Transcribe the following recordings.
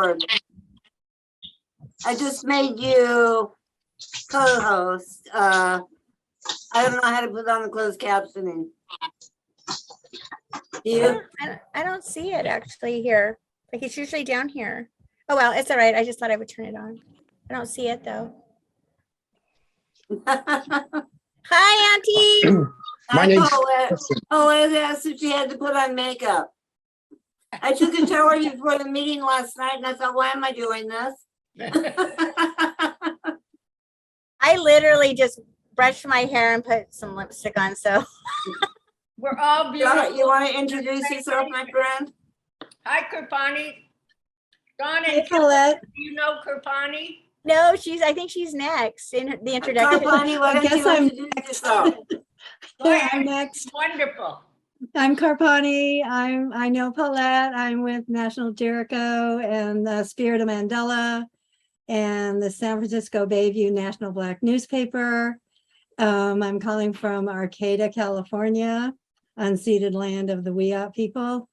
board. I just made you co-host. I don't know how to put on the closed captioning. Do you? I don't see it actually here. Like it's usually down here. Oh, well, it's all right. I just thought I would turn it on. I don't see it though. Hi, Auntie. My name's Oh, I asked if she had to put on makeup. I took a shower before the meeting last night and I thought, why am I doing this? I literally just brushed my hair and put some lipstick on. So We're all beautiful. You want to introduce yourself, my friend? Hi, Kirpani. Dawn Hey, and Colette. do you know Kirpani? No, I think she's next in the introduction. Carpani, why don't you introduce yourself? Yeah, I'm next. Wonderful. I'm Carpani. I know Paulette. I'm with National Jericho and the Spirit of Mandela and the San Francisco Bayview National Black Newspaper. I'm calling from Arcata, California, unceded land of the Wiyot people.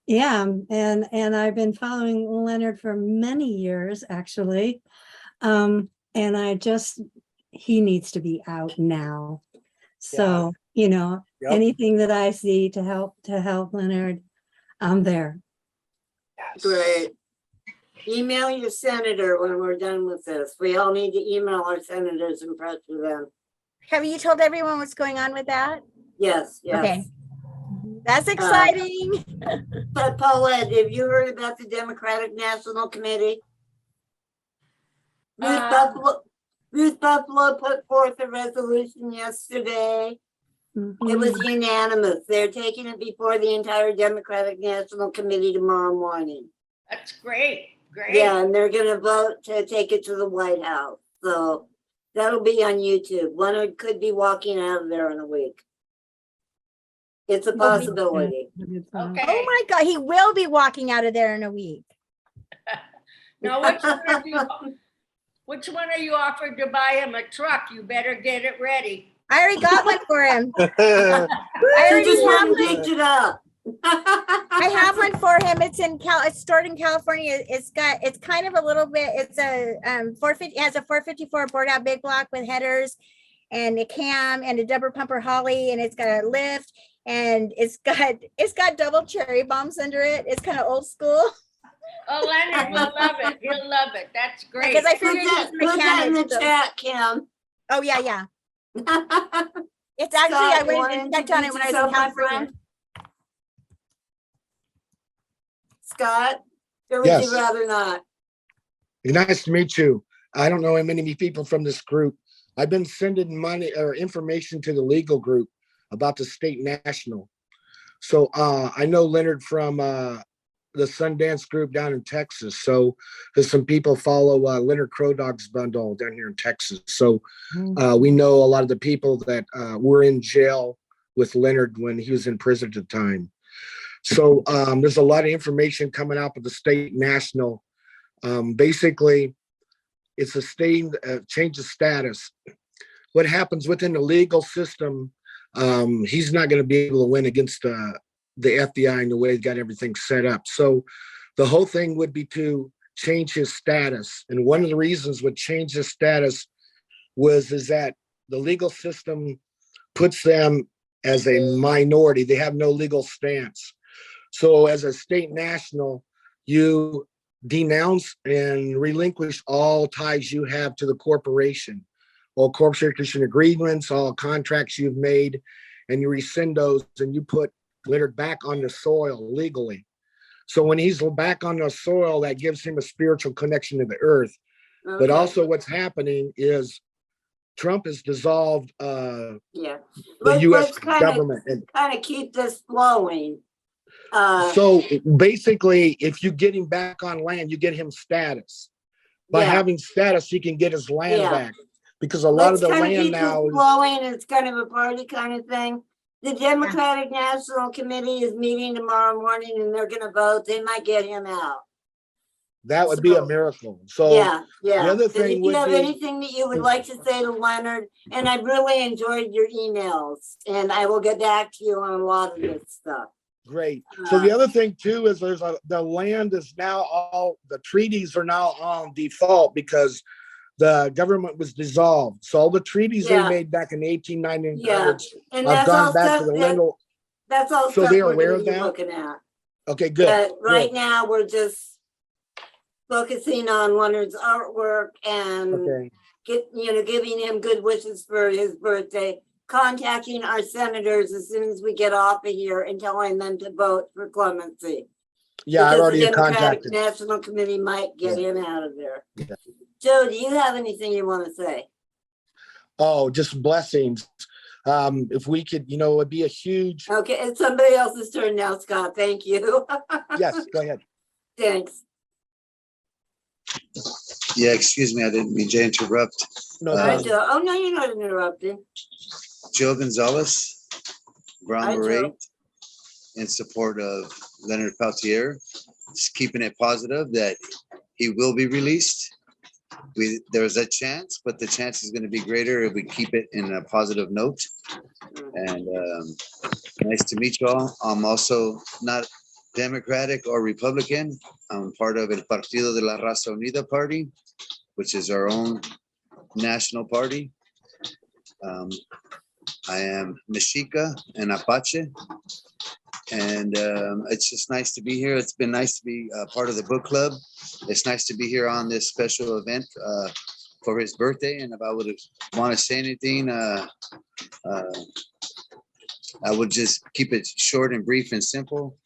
Yeah, and I've been following Leonard for many years, actually. And he needs to be out now. So, you know, Yep. anything that I see to help Leonard, I'm there. Great. Email your senator when we're done with this. We all need to email our senators and pressure them. Have you told everyone what's going on with that? Yes, yes. Okay. That's exciting. But Paulette, have you heard about the Democratic National Committee? Ruth Buffalo put forth a resolution yesterday. It was unanimous. They're taking it before the entire Democratic National Committee tomorrow morning. That's great. Great. Yeah, and they're gonna vote to take it to the White House. So that'll be on YouTube. Leonard could be walking out of there in a week. It's a possibility. Okay. Oh my God, he will be walking out of there in a week. Now, which one are you offered to buy him a truck? You better get it ready. I already got one for him. I I already just have haven't one. picked it up. I have one for him. It's stored in California. It's kind of a little bit, it's a 450, it has a 454 bored out big block with headers and a cam and a double pumper Holly, and it's got a lift and it's got double cherry bombs under it. It's kind of old school. Oh, Leonard will love it. He'll love it. That's great. Because I Put figured that, he's put that in the mechanic. So- chat, Kim. Oh yeah. It's actually, Scott, I you went wanna and checked on it when I was in introduce yourself, my California. friend? Scott, or would Yes. you rather not? Nice to meet you. I don't know many people from this group. I've been sending money or information to the legal group about the state national. So I know Leonard from the Sundance group down in Texas. So there's some people follow Leonard Crow Dog's bundle down here in Texas. So we know a lot of the people that were in jail with Leonard when he was in prison at the time. So there's a lot of information coming out of the state national. Basically, it's a state change of status. What happens within the legal system, he's not going to be able to win against the FBI and the way he's got everything set up. So the whole thing would be to change his status. And one of the reasons would change his status is that the legal system puts them as a minority. They have no legal stance. So as a state national, you denounce and relinquish all ties you have to the corporation, all corporation agreements, all contracts you've made, and you rescind those and you put Leonard back on the soil legally. So when he's back on the soil, that gives him a spiritual connection to the earth. Okay. But also what's happening is Trump has dissolved Yeah. the U.S. Let's kind government. And of keep this flowing. so basically, if you get him back on land, you get him status. By Yeah. having status, he can get his land Yeah. back. Because a lot of the Let's kinda land keep now this is, flowing. It's kind of a party kind of thing. The Democratic National Committee is meeting tomorrow morning and they're gonna vote. They might get him out. that would be a so- miracle. So Yeah. the other Does thing you would have be- anything that you would like to say to Leonard? And I really enjoyed your emails and I will get back to you on a lot of this stuff. Great. So the other thing too is the land is now the treaties are now on default because the government was dissolved. So all the treaties they Yeah. made back in the 1890s Yeah, and have that's gone all back stuff to the that, legal. that's all So stuff they are we're aware gonna of be that? looking at. Okay, good. But right good. now, we're just focusing on Leonard's artwork and Okay. giving him good wishes for his birthday, contacting our senators as soon as we get off of here and telling them to vote for clemency. Yeah, I Because already the Democratic contacted. National Committee might get him out of there. Yeah. Joe, do you have anything you want to say? Oh, just blessings. If we could, it'd be a huge. Okay, it's somebody else's turn now, Scott. Thank you. Yes, go ahead. Thanks. Yeah, excuse me, I didn't mean to interrupt. No Hi, problem. Joe. Oh, no, you're not interrupting. Joe Gonzalez, Brown Hi, Beret, Joe. in support of Leonard Peltier, just keeping it positive that he will be released. There's a chance, but the chance is going to be greater if we keep it in a positive note. And nice to meet you all. I'm also not Democratic or Republican. I'm part of El Partido de la Raza Unida party, which is our own national party. I am Mexica and Apache. And it's just nice to be here. It's been nice to be part of the book club. It's nice to be here on this special event for his birthday. And if I would want to say anything, I would just keep it short and brief and simple.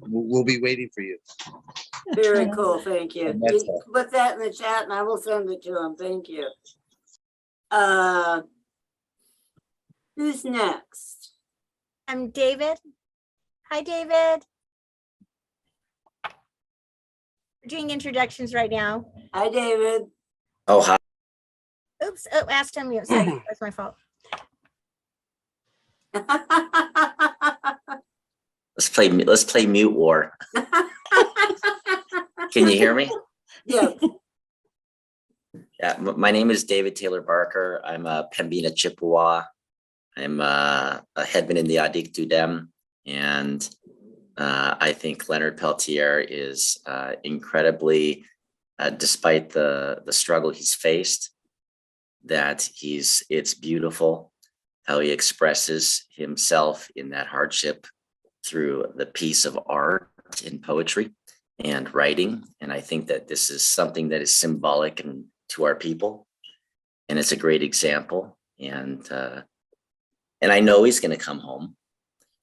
We'll be waiting for you. Very cool. Thank you. And that's You all. put that in the chat and I will send it to him. Thank you. Who's next? I'm David. Hi, David. We're doing introductions right now. Hi, David. Oh, hi. Oops, oh, asked him mute. Sorry, that's my fault. Let's play mute war. Can you hear me? Yeah. Yeah, my name is David Taylor Barker. I'm a Pembina Chippewa. I'm a headman in the Adiktu Dem, and I think Leonard Peltier is incredibly, despite the struggle he's faced, that it's beautiful how he expresses himself in that hardship through the piece of art and poetry and writing. And I think that this is something that is symbolic and to our people. And it's a great example. And I know he's going to come home.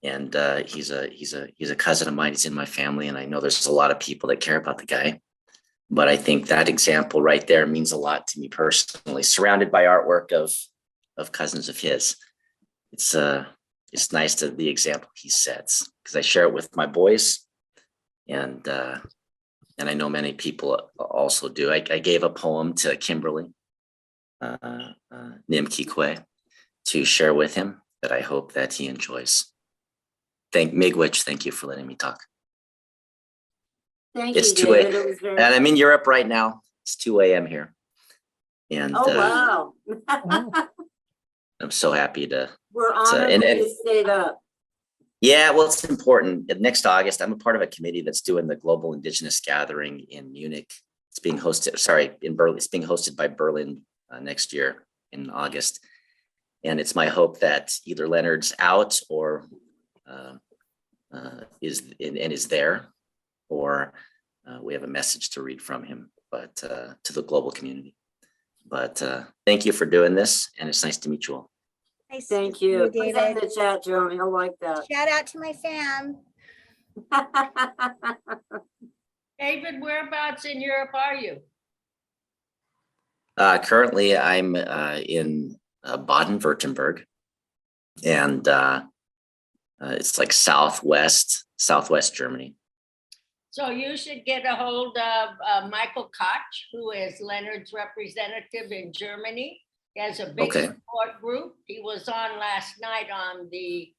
And he's a cousin of mine. He's in my family. And I know there's a lot of people that care about the guy. But I think that example right there means a lot to me personally, surrounded by artwork of cousins of his. It's nice to the example he sets, because I share it with my boys, and I know many people also do. I gave a poem to Kimberly Nim Kikwe to share with him that I hope that he enjoys. Miigwech, thank you for letting me talk. Thank It's you, 2 David. a.m. It was very. and I'm in Europe right now. It's 2 a.m. here, and Oh, wow. I'm so happy to. We're honored and- that you stayed up. Yeah, well, it's important. Next August, I'm a part of a committee that's doing the Global Indigenous Gathering in Munich. It's being hosted, in Berlin. It's being hosted by Berlin next year in August. And it's my hope that either Leonard's out or is there, or we have a message to read from him, but to the global community. But thank you for doing this, and it's nice to meet you all. Nice Thank to meet you. Put that in David. the chat, Jeremy. I like that. Shout out to my fam. David, whereabouts in Europe are you? Currently, I'm in Baden-Württemberg, and it's like southwest Germany. So you should get a hold of Michael Koch, who is Leonard's representative in Germany. He has a big Okay. support group. He was on last night on the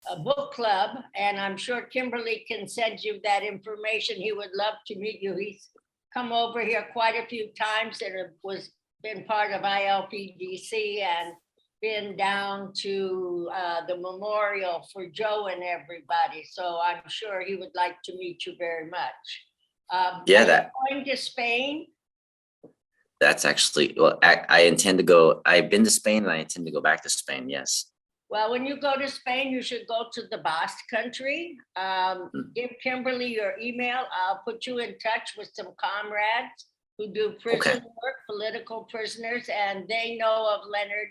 a book club, and I'm sure Kimberly can send you that information. He would love to meet you. He's come over here quite a few times and it was been part of ILPDC, and been down to the memorial for Joe and everybody. So I'm sure he would like to meet you very much. Yeah, are you that- going to Spain? That's actually, well, I intend to go, I've been to Spain and I intend to go back to Spain, yes. Well, when you go to Spain, you should go to the Basque Country. Give Kimberly your email. I'll put you in touch with some comrades who do prison work, political prisoners, and they know of Leonard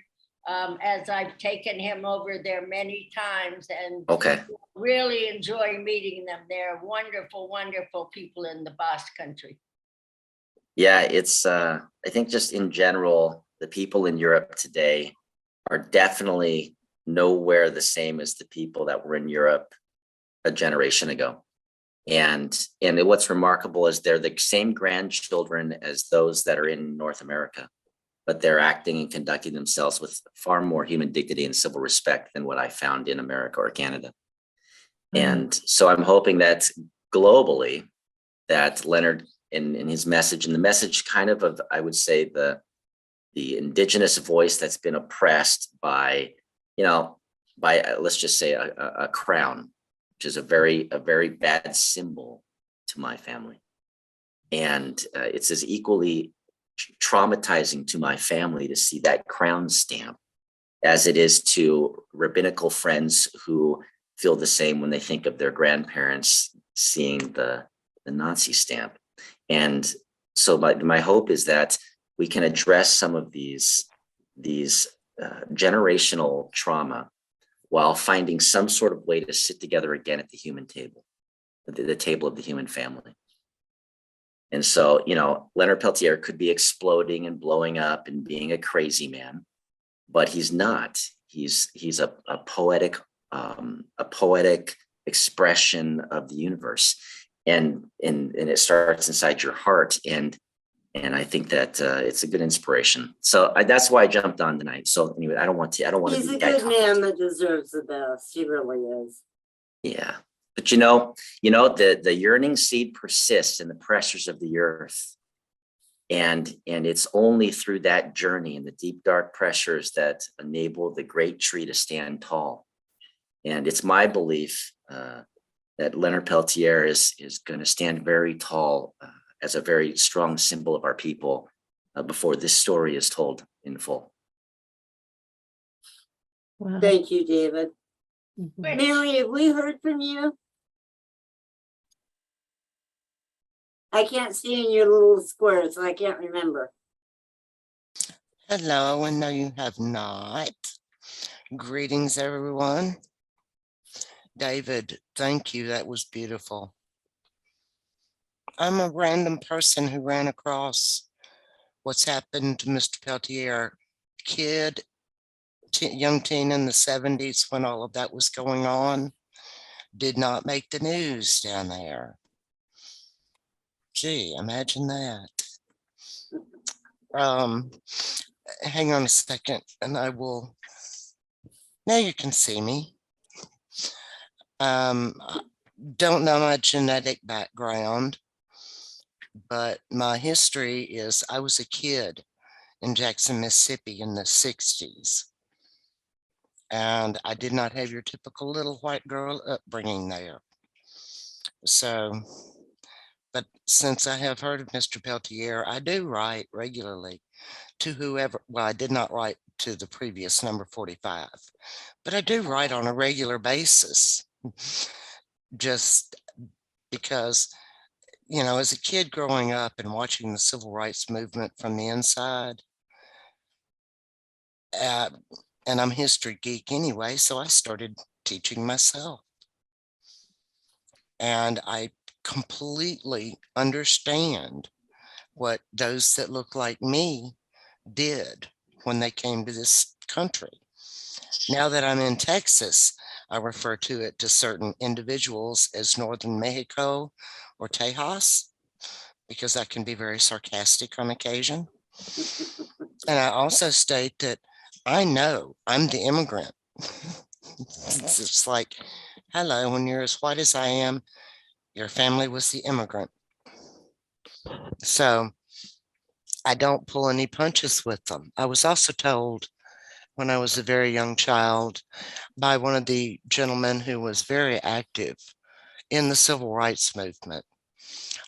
as I've taken him over there many times and Okay, really enjoy meeting them. They're wonderful, wonderful people in the Basque Country. yeah, it's, I think just in general, the people in Europe today are definitely nowhere the same as the people that were in Europe a generation ago. And what's remarkable is they're the same grandchildren as those that are in North America, but they're acting and conducting themselves with far more human dignity and civil respect than what I found in America or Canada. And so I'm hoping that globally, that Leonard in his message, and the message kind of I would say the indigenous voice that's been oppressed by, let's just say a crown, which is a very bad symbol to my family. And it's as equally traumatizing to my family to see that crown stamp as it is to rabbinical friends who feel the same when they think of their grandparents seeing the Nazi stamp. And so my hope is that we can address some of these generational trauma while finding some sort of way to sit together again at the human table, the table of the human family. And so, Leonard Peltier could be exploding and blowing up and being a crazy man, but he's not. He's a poetic expression of the universe, and it starts inside your heart. And I think that it's a good inspiration. So that's why I jumped on tonight. So anyway, I don't want to. He's be a good man that deserves the best. He really is. Yeah, but the yearning seed persists in the pressures of the earth, and it's only through that journey and the deep dark pressures that enable the great tree to stand tall. And it's my belief that Leonard Peltier is going to stand very tall as a very strong symbol of our people before this story is told in full. Wow. Thank you, David. Mhm. Mary, have we heard from you? I can't see in your little square, so I can't remember. Hello, and no, you have not. Greetings, everyone. David, thank you. That was beautiful. I'm a random person who ran across what's happened to Mr. Peltier, young teen in the 70s when all of that was going on. Did not make the news down there. Gee, imagine that. Hang on a second, and I will. Now you can see me. Don't know my genetic background, but my history is I was a kid in Jackson, Mississippi in the 60s. And I did not have your typical little white girl upbringing there. So, but since I have heard of Mr. Peltier, I do write regularly to whoever. Well, I did not write to the previous number 45, but I do write on a regular basis. Just because, as a kid growing up and watching the civil rights movement from the inside, and I'm a history geek anyway, so I started teaching myself. And I completely understand what those that look like me did when they came to this country. Now that I'm in Texas, I refer to it to certain individuals as Northern Mexico or Tejas, because I can be very sarcastic on occasion. And I also state that I know I'm the immigrant. It's like, hello, when you're as white as I am, your family was the immigrant. So I don't pull any punches with them. I was also told when I was a very young child by one of the gentlemen who was very active in the civil rights movement,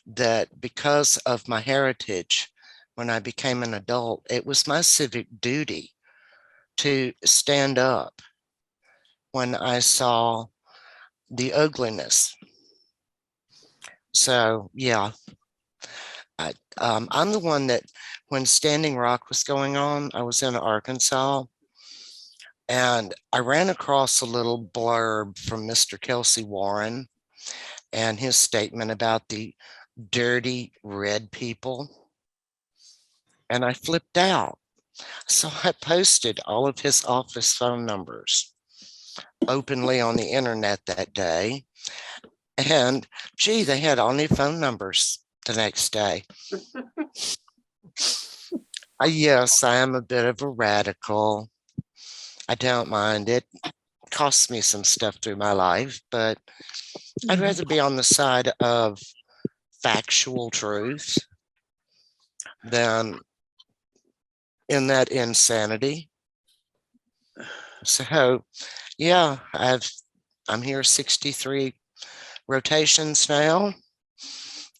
that because of my heritage, when I became an adult, it was my civic duty to stand up when I saw the ugliness. So, yeah, I'm the one that when Standing Rock was going on, I was in Arkansas, and I ran across a little blurb from Mr. Kelsey Warren and his statement about the dirty red people. And I flipped out. So I posted all of his office phone numbers openly on the internet that day. And gee, they had all new phone numbers the next day. Yes, I am a bit of a radical. I don't mind it. Costs me some stuff through my life, but I'd rather be on the side of factual truth than in that insanity. So yeah, I'm here 63 rotations now,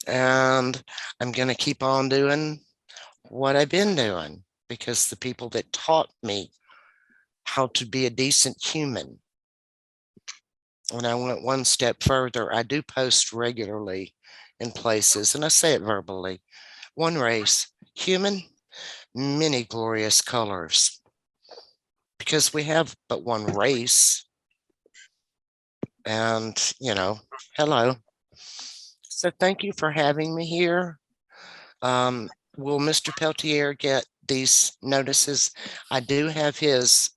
and I'm going to keep on doing what I've been doing, because the people that taught me how to be a decent human. And I went one step further. I do post regularly in places, and I say it verbally. One race, human, many glorious colors. Because we have but one race. And, hello. So thank you for having me here. Will Mr. Peltier get these notices? I do have his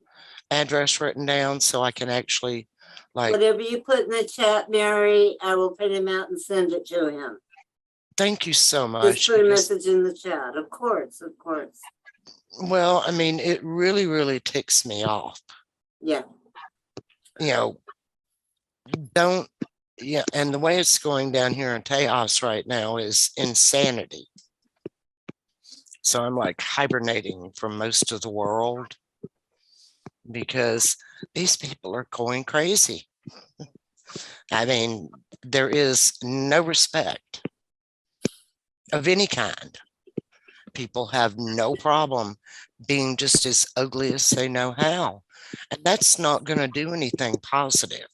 address written down, so I can actually Whatever you put in the chat, Mary, I will print him out and send it to him. Thank you so much. Just put a message in the chat. Of course, of course. Well, I mean, it really, really ticks me off. Yeah. And the way it's going down here in Tejas right now is insanity. So I'm like hibernating from most of the world because these people are going crazy. I mean, there is no respect of any kind. People have no problem being just as ugly as they know how. And that's not going to do anything positive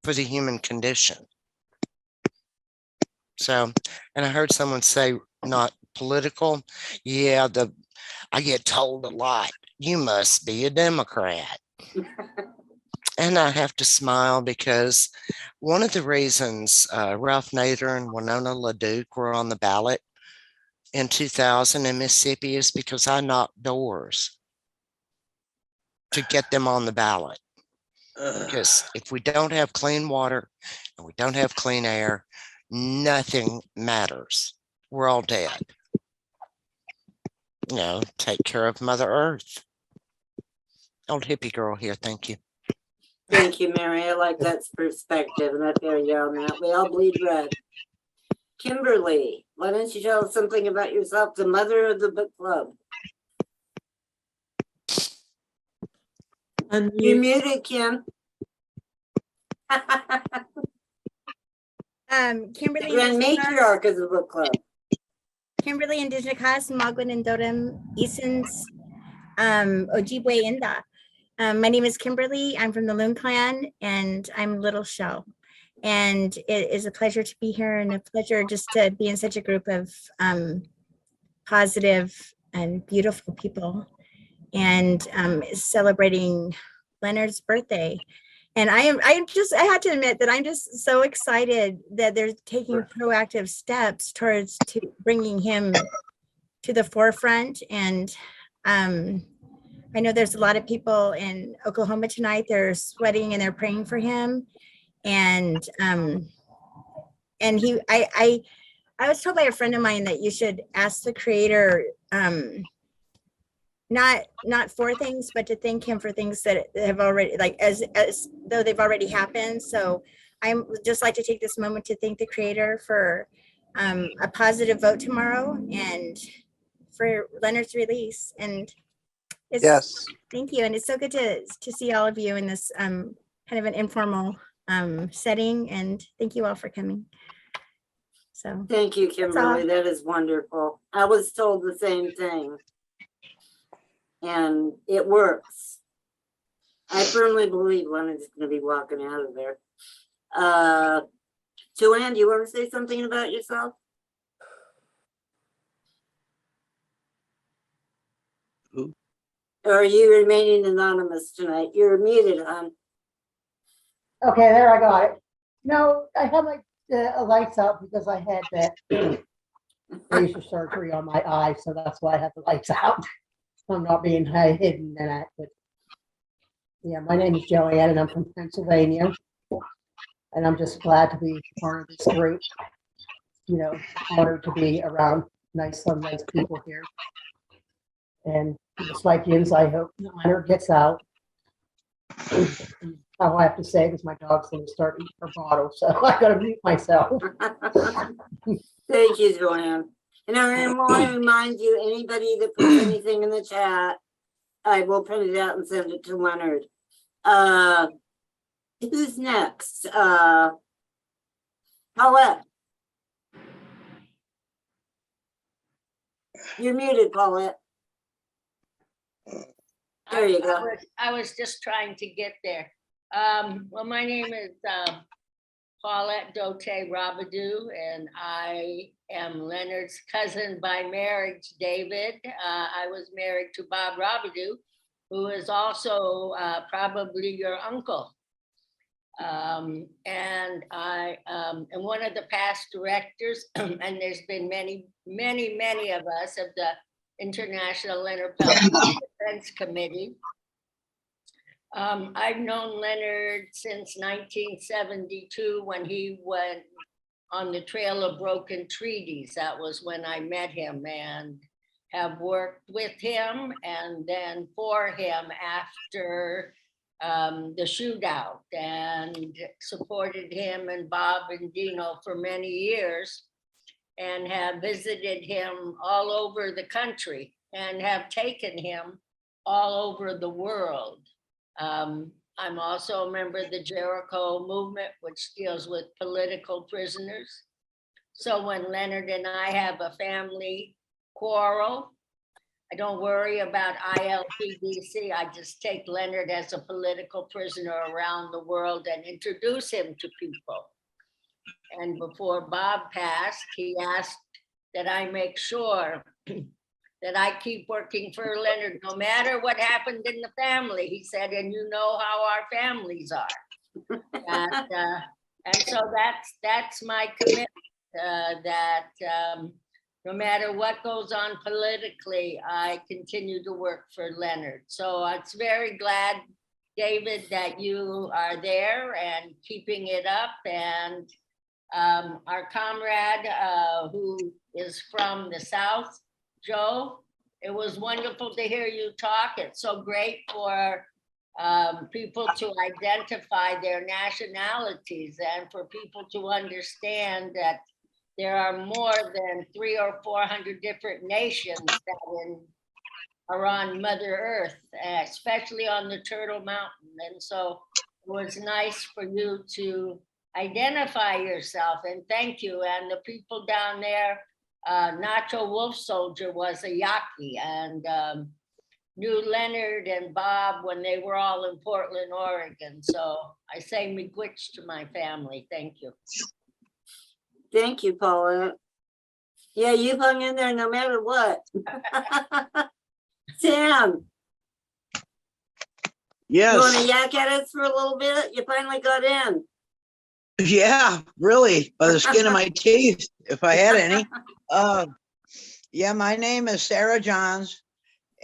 for the human condition. So, and I heard someone say not political. Yeah, I get told a lot, you must be a Democrat. And I have to smile because one of the reasons Ralph Nader and Winona LaDuke were on the ballot in 2000 in Mississippi is because I knocked doors to get them on the ballot. Because if we don't have clean water and we don't have clean air, nothing matters. We're all dead. Take care of Mother Earth. Old hippie girl here, thank you. Thank you, Mary. I like that perspective, and I feel you on that. We all bleed red. Kimberly, why don't you tell us something about yourself, the mother of the book club? You're muted, Kim. Kimberly, Grand matriarch of the book club. Kimberly Indigenous, Magwin and Dodem, Isans, Ojibwe Inda. My name is Kimberly. I'm from the Loon Clan, and I'm Little Shell. And it is a pleasure to be here, and a pleasure just to be in such a group of positive and beautiful people, and celebrating Leonard's birthday. And I have to admit that I'm just so excited that they're taking proactive steps towards bringing him to the forefront. And I know there's a lot of people in Oklahoma tonight. They're sweating and they're praying for him. And I was told by a friend of mine that you should ask the creator, not for things, but to thank him for things that have already, like as though they've already happened. So I just like to take this moment to thank the creator for a positive vote tomorrow and for Leonard's release. And It's, Yes. Thank you. And it's so good to see all of you in this kind of an informal setting. And thank you all for coming. So Thank you, all. Kimberly. That is wonderful. I was told the same thing. And it works. I firmly believe Leonard's gonna be walking out of there. Joanne, do you want to say something about yourself? Who? Or are you remaining anonymous tonight? You're muted, hon. Okay, there I got it. No, I had my lights out because I had that laser surgery on my eye, so that's why I have the lights out. I'm not being hidden in it, but yeah, my name is Joanne and I'm from Pennsylvania. And I'm just glad to be part of this group. You know, honored to be around some nice people here. And just like Jim's, I hope Leonard gets out. All I have to say is my dog's going to start eating her bottle, so I got to mute myself. Thank you, Joanne. And I want to remind you, anybody that puts anything in the chat, I will print it out and send it to Leonard. Who's next? Paulette. You're muted, Paulette. There you go. I was just trying to get there. Well, my name is Paulette Dote Rabadou, and I am Leonard's cousin by marriage, David. I was married to Bob Rabadou, who is also probably your uncle. And I am one of the past directors, and there's been many of us of the International Leonard Peltier Defense Committee. I've known Leonard since 1972 when he went on the Trail of Broken Treaties. That was when I met him and have worked with him and then for him after the shootout, and supported him and Bob and Dino for many years, and have visited him all over the country and have taken him all over the world. I'm also a member of the Jericho movement, which deals with political prisoners. So when Leonard and I have a family quarrel, I don't worry about ILPDC. I just take Leonard as a political prisoner around the world and introduce him to people. And before Bob passed, he asked that I make sure that I keep working for Leonard, no matter what happened in the family. He said, and you know how our families are. And so that's my commitment, that no matter what goes on politically, I continue to work for Leonard. So it's very glad, David, that you are there and keeping it up. And our comrade who is from the South, Joe, it was wonderful to hear you talk. It's so great for people to identify their nationalities and for people to understand that there are more than 300 or 400 different nations that are on Mother Earth, especially on the Turtle Mountain. And so it was nice for you to identify yourself, and thank you. And the people down there, Nacho Wolf Soldier was a Yaqui, and knew Leonard and Bob when they were all in Portland, Oregon. So I say miigwech to my family. Thank you. Thank you, Paula. Yeah, you've hung in there no matter what. Sam, you want to Yes. yak at us for a little bit? You finally got in. Yeah, really, by the skin of my teeth, if I had any. Yeah, my name is Sarah Johns,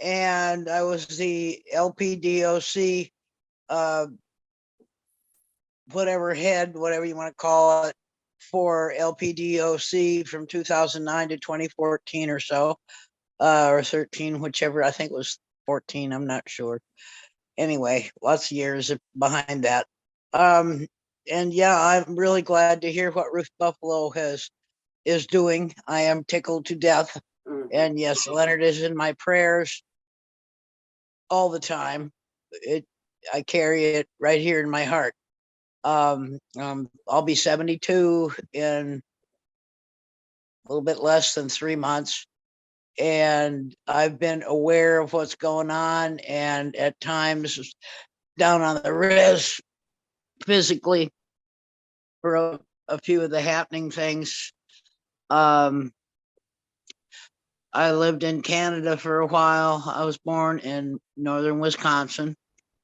and I was the LPDOC, whatever you want to call it, for LPDOC from 2009 to 2014 or so, or 13, whichever. I think it was 14. I'm not sure. Anyway, lots of years behind that. And yeah, I'm really glad to hear what Ruth Buffalo is doing. I am tickled to death. And yes, Leonard is in my prayers. all the time. I carry it right here in my heart. I'll be 72 in a little bit less than 3 months. And I've been aware of what's going on, and at times down on the res physically for a few of the happening things. I lived in Canada for a while. I was born in northern Wisconsin.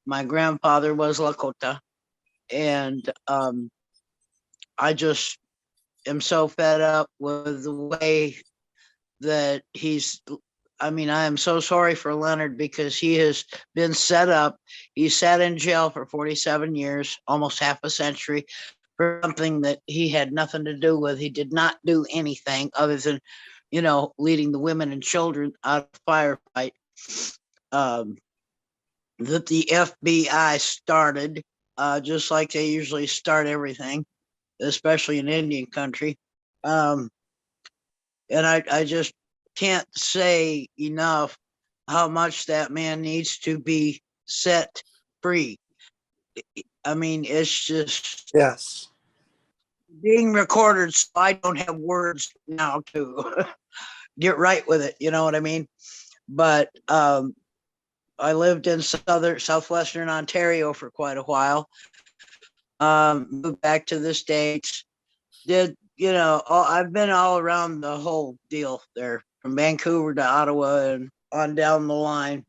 My grandfather was Lakota. And I just am so fed up with the way that I am so sorry for Leonard, because he has been set up. He sat in jail for 47 years, almost half a century, for something that he had nothing to do with. He did not do anything other than, leading the women and children out of firefight that the FBI started, just like they usually start everything, especially in Indian country. And I just can't say enough how much that man needs to be set free. It's just Yes. being recorded, so I don't have words now to get right with it. You know what I mean? But I lived in southwestern Ontario for quite a while. Moved back to the States. I've been all around the whole deal there, from Vancouver to Ottawa and on down the line,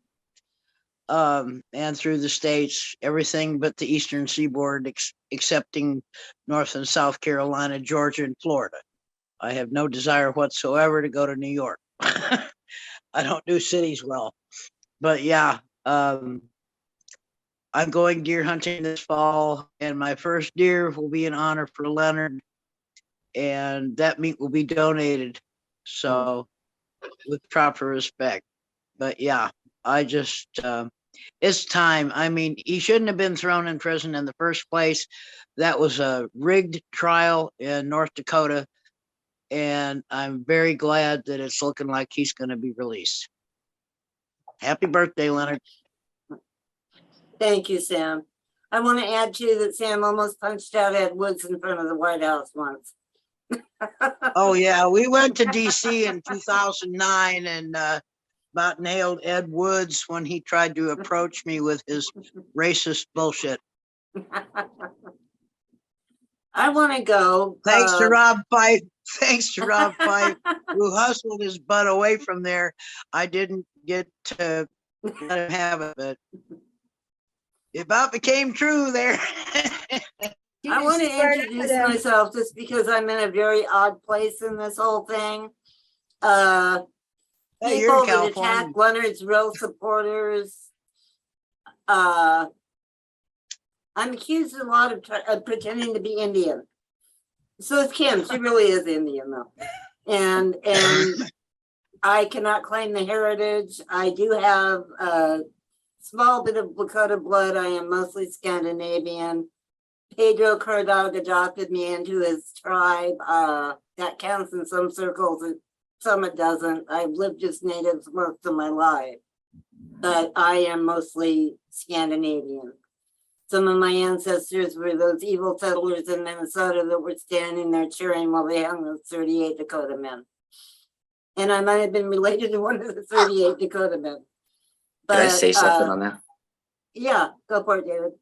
and through the States, everything but the Eastern Seaboard, excepting North and South Carolina, Georgia, and Florida. I have no desire whatsoever to go to New York. I don't do cities well, but yeah, I'm going deer hunting this fall, and my first deer will be in honor for Leonard, and that meat will be donated, so with proper respect. But yeah, I just it's time. He shouldn't have been thrown in prison in the first place. That was a rigged trial in North Dakota, and I'm very glad that it's looking like he's going to be released. Happy birthday, Leonard. Thank you, Sam. I want to add too that Sam almost punched out Ed Woods in front of the White House once. Oh yeah, we went to DC in 2009 and about nailed Ed Woods when he tried to approach me with his racist bullshit. I want to go. Thanks to Rob Fife. Thanks to Rob Fife, who hustled his butt away from there. I didn't get to let him have it, but it about became true there. I want to introduce myself just because I'm in a very odd place in this whole thing. Hey, you're People in that attack California. Leonard's real supporters. I'm accused a lot of pretending to be Indian. So is Kim. She really is Indian though. And I cannot claim the heritage. I do have a small bit of Lakota blood. I am mostly Scandinavian. Pedro Cardog adopted me into his tribe. That counts in some circles, and some it doesn't. I've lived as natives most of my life, but I am mostly Scandinavian. Some of my ancestors were those evil settlers in Minnesota that were standing there cheering while they hung those 38 Dakota men. And I might have been related to one of the 38 Dakota men. But, Can I say something on that? Yeah, go for it, David.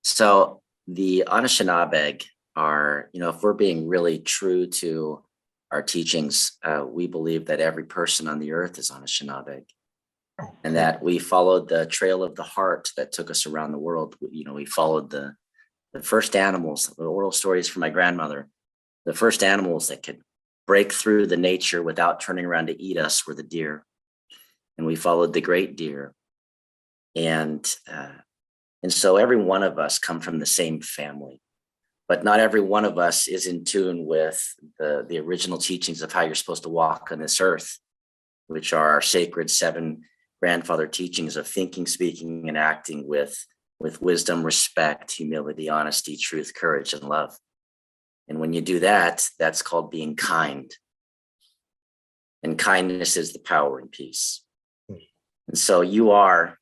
So the Anishinaabe are, if we're being really true to our teachings, we believe that every person on the earth is Anishinaabe, and that we followed the trail of the heart that took us around the world. We followed the first animals, the oral stories from my grandmother. The first animals that could break through the nature without turning around to eat us were the deer, and we followed the great deer. And so every one of us come from the same family, but not every one of us is in tune with the original teachings of how you're supposed to walk on this earth, which are our sacred 7 grandfather teachings of thinking, speaking, and acting with wisdom, respect, humility, honesty, truth, courage, and love. And when you do that, that's called being kind. And kindness is the power in peace. And so you are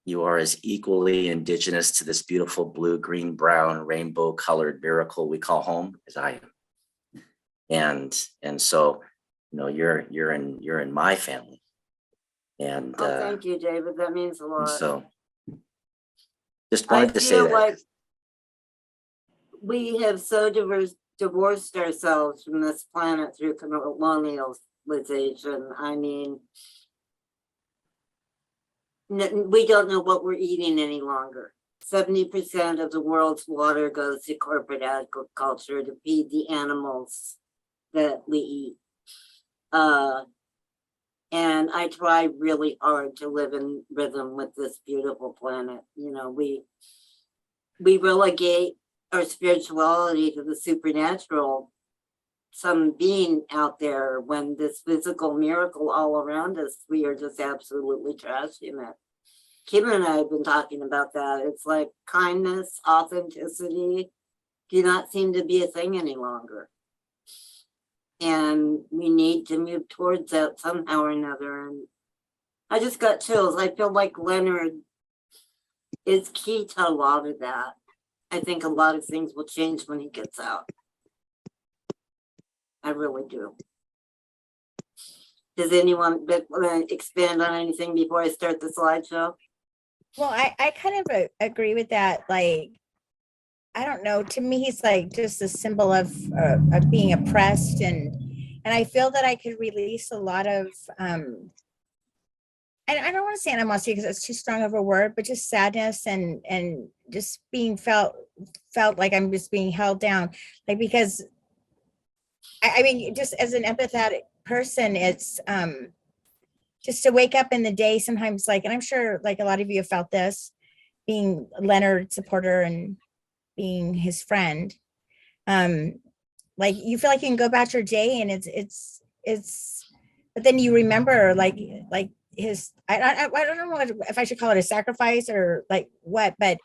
you are as equally indigenous to this beautiful blue, green, brown, rainbow colored miracle we call home as I am. And so, you know, you're in my family. And, Oh, thank you, David. That means a and lot. so just I wanted to say feel that. like we have so divorced ourselves from this planet through colonialization. I mean, we don't know what we're eating any longer. 70% of the world's water goes to corporate agriculture to feed the animals that we eat. And I try really hard to live in rhythm with this beautiful planet. You know, we relegate our spirituality to the supernatural, some being out there, when this physical miracle all around us, we are just absolutely trashing it. Kim and I have been talking about that. It's like kindness, authenticity do not seem to be a thing any longer. And we need to move towards that somehow or another. And I just got chills. I feel like Leonard is key to a lot of that. I think a lot of things will change when he gets out. I really do. Does anyone want to expand on anything before I start the slideshow? Well, I kind of agree with that. Like, I don't know. To me, he's like just a symbol of being oppressed, and I feel that I could release a lot of I don't want to say animosity because it's too strong of a word, but just sadness and just being felt like I'm just being held down. Like, because I mean, just as an empathetic person, it's just to wake up in the day sometimes, like, and I'm sure like a lot of you have felt this, being Leonard supporter and being his friend. Like, you feel like you can go about your day and it's but then you remember like his I don't know if I should call it a sacrifice or like what, but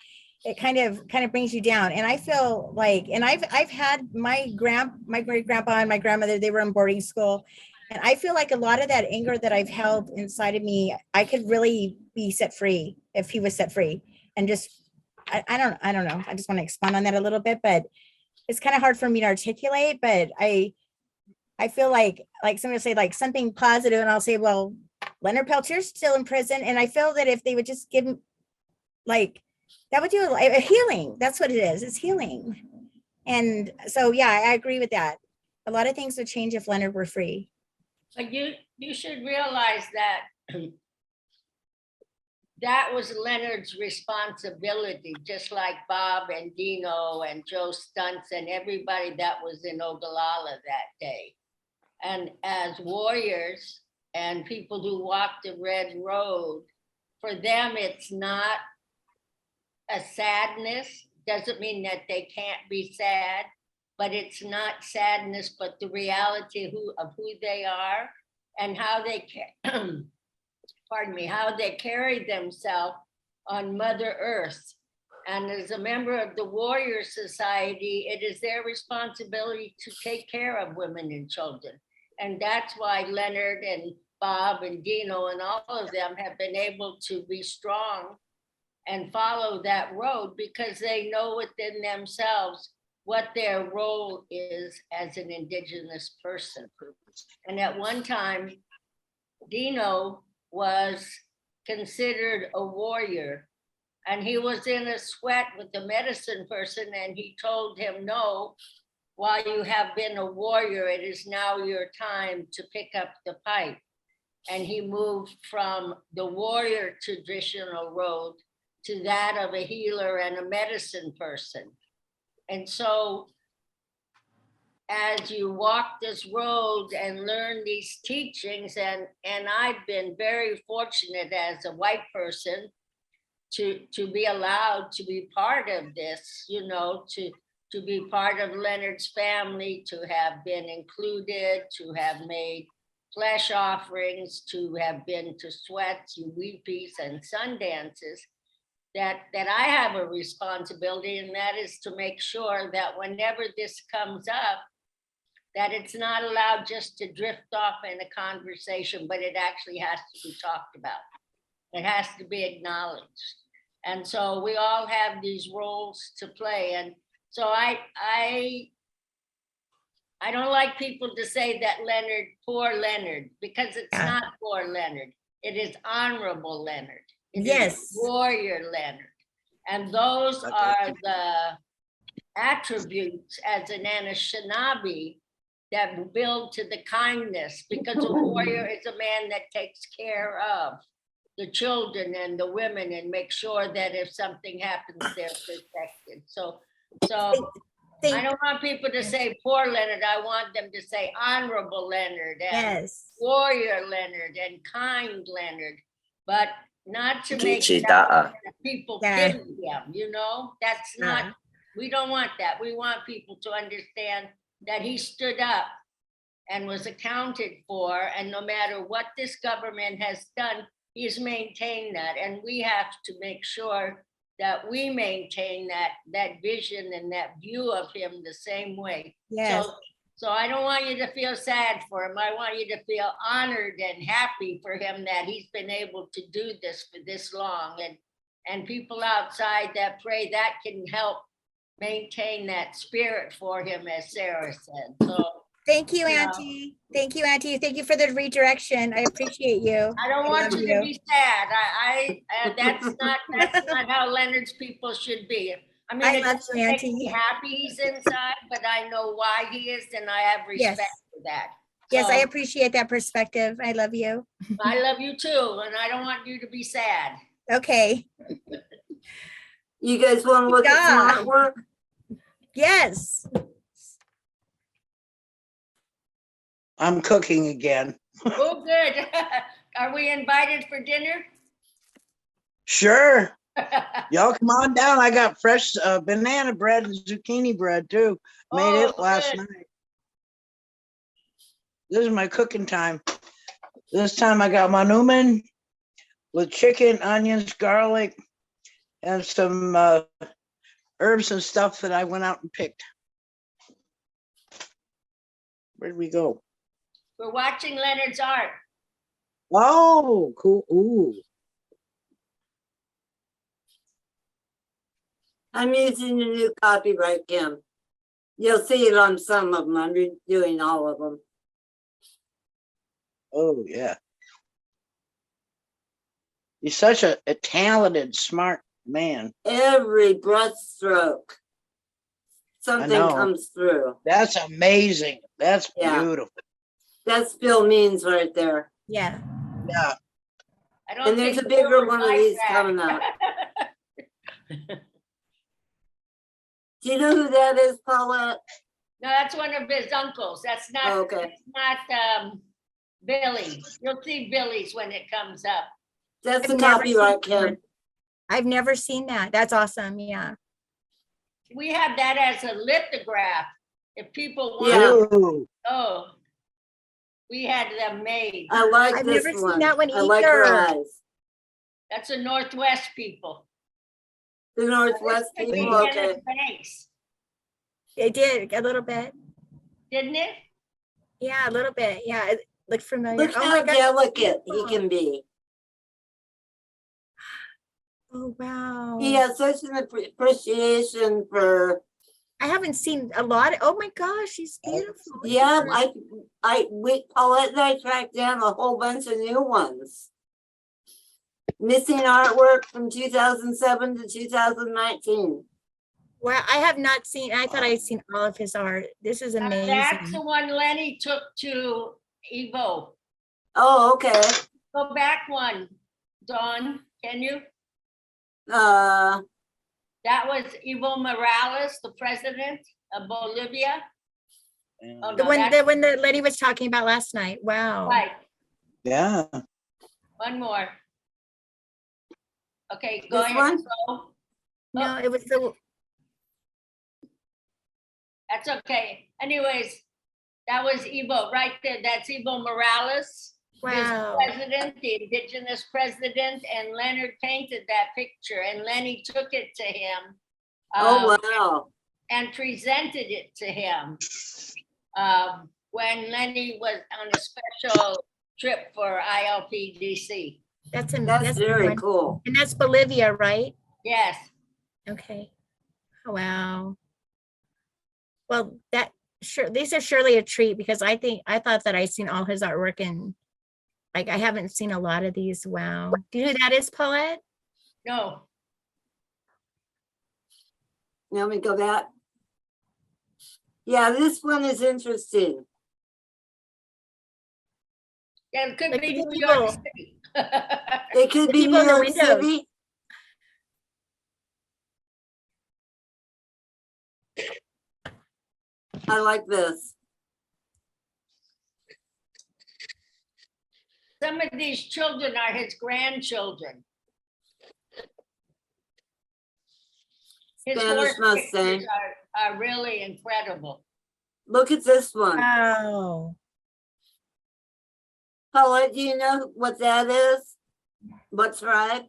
it kind of brings you down. And I feel like, and I've had my great grandpa and my grandmother, they were in boarding school, and I feel like a lot of that anger that I've held inside of me, I could really be set free if he was set free. And just I don't know, I just want to expand on that a little bit, but it's kind of hard for me to articulate. But I feel like somebody will say like something positive, and I'll say, well, Leonard Peltier's still in prison. And I feel that if they would just give him, like, that would do a healing. That's what it is. It's healing. And so, yeah, I agree with that. A lot of things would change if Leonard were free. But you should realize that that was Leonard's responsibility, just like Bob and Dino and Joe Stunts and everybody that was in Ogallala that day. And as warriors and people who walk the Red Road, for them, it's not a sadness. Doesn't mean that they can't be sad, but it's not sadness, but the reality of who they are and how they how they carry themselves on Mother Earth. And as a member of the Warrior Society, it is their responsibility to take care of women and children. And that's why Leonard and Bob and Dino and all of them have been able to be strong and follow that road, because they know within themselves what their role is as an Indigenous person. And at one time, Dino was considered a warrior, and he was in a sweat with the medicine person, and he told him, no, while you have been a warrior, it is now your time to pick up the pipe. And he moved from the warrior traditional road to that of a healer and a medicine person. And so as you walk this road and learn these teachings, and I've been very fortunate as a white person to be allowed to be part of this, you know, to be part of Leonard's family, to have been included, to have made flesh offerings, to have been to sweats, weepies, and sun dances, that I have a responsibility, and that is to make sure that whenever this comes up, that it's not allowed just to drift off in a conversation, but it actually has to be talked about. It has to be acknowledged. And so we all have these roles to play. And so I don't like people to say that Leonard, poor Leonard, because it's Yeah. not poor Leonard. It is honorable Leonard. It is Yes. warrior Leonard. And those Okay. are the attributes as an Anishinaabe that build to the kindness, because a warrior is a man that takes care of the children and the women and make sure that if something happens, they're protected. So I Thank, don't want people to say poor Leonard. I want them to say honorable Leonard and yes. warrior Leonard and kind Leonard, but not to make Kichi it da'a. out that people Yeah. kill him, you know? That's Yeah. not, we don't want that. We want people to understand that he stood up and was accounted for, and no matter what this government has done, he's maintained that, and we have to make sure that we maintain that vision and that view of him the same way. Yes. So I don't want you to feel sad for him. I want you to feel honored and happy for him that he's been able to do this for this long. And people outside that pray, that can help maintain that spirit for him, as Sarah said. So Thank you, Yeah. Auntie. Thank you, Auntie. Thank you for the redirection. I appreciate you. I don't want love you to be sad. That's not how Leonard's people should be. I mean, I it love doesn't you, make me Auntie. happy he's inside, but I know why he is, and I have Yes. respect for that. Yes, I So, appreciate that perspective. I love you. I love you too, and I don't want you to be sad. Okay. You guys want to look at some Yeah. artwork? Yes. I'm cooking again. Oh, good. Are we invited for dinner? Sure. Y'all come on down. I got fresh banana bread and zucchini bread too. Made Oh, it last good. night. This is my cooking time. This time I got my Newman with chicken, onions, garlic, and some herbs and stuff that I went out and picked. Where'd we go? We're watching Leonard's art. Oh, cool. Ooh. I'm using the new copyright, Kim. You'll see it on some of them. I'm redoing all of them. Oh, yeah. He's such a talented, smart man. Every brushstroke, something know. comes through. That's amazing. That's Yeah. beautiful. That's Bill Means right there. Yeah. Yeah. I don't And there's think a bigger Bill would one of like these that. coming up. Do you know who that is, Paulette? No, that's one of his uncles. That's not, Oh, okay. it's not Billy. You'll see Billy's when it comes up. That's the I've never seen copyright, that. Kim. I've never seen that. That's awesome. Yeah. We have that as a lithograph. If people want, Yeah. Ooh. oh, we had them made. I like I've this never seen one. that one I like her either. eyes. That's the Northwest people. The Northwest This could be people, okay. Leonard's base, It did a little bit. didn't it? Yeah, a little bit. Yeah. It looked familiar. Look Oh how my God. delicate he can be. Oh, wow. He has such an appreciation for, I haven't seen a lot. Oh my gosh, she's beautiful. Look at yeah, her. Paulette and I tracked down a whole bunch of new ones. Missing artwork from 2007 to 2019. Wow, I have not seen, I thought I'd seen all of his art. This is That's amazing. the one Lenny took to Evo. Oh, okay. Go back one, Dawn, can you? Uh, That was Evo Morales, the president of Bolivia. Oh, The no, one, that's the one that Letty was talking about last night. Wow. right. Yeah. One more. Okay, go This ahead. one? Flo. No, it was the, That's okay. Anyways, that was Evo right there. That's Evo Morales. wow. His president, the indigenous president, and Leonard painted that picture, and Lenny took it to him. oh, wow. And presented it to him when Lenny was on a special trip for ILPDC. That's in, That's that's very one. cool. And that's Bolivia, right? Yes. Okay. Oh, wow. Well, that sure, these are surely a treat because I thought that I'd seen all his artwork and like I haven't seen a lot of these. Wow. Do you know who that is, Paulette? No. Now we go back. Yeah, this one is interesting. Yeah, it could Look be at the New York people. City. It could The be people New in the York windows. City. I like this. Some of these children are his grandchildren. His Spanish horse Mustang. pictures are really incredible. Look at this one. Wow. Paulette, do you know what that is? What tribe?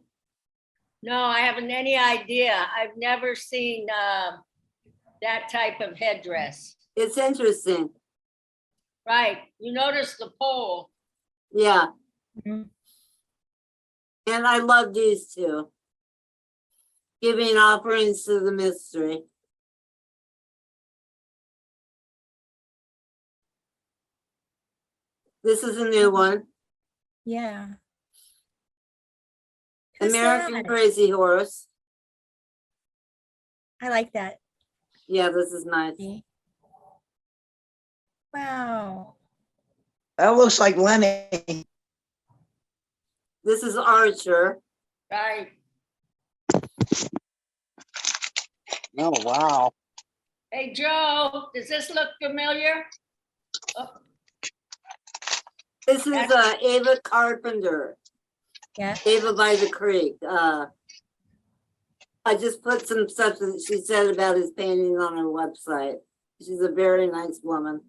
No, I haven't any idea. I've never seen that type of headdress. It's interesting. Right. You notice the pole. Yeah. Mhm. And I love these two. Giving offerings to the mystery. This is a new one. Yeah. Who's American that? Crazy Horse. I like that. Yeah, this is nice. Wow. That looks like Lenny. This is Archer. Right. Oh, wow. Hey, Joe, does this look familiar? Oh, This is Ava Carpenter. Yeah. Ava by the Creek. I just put some stuff that she said about his painting on her website. She's a very nice woman.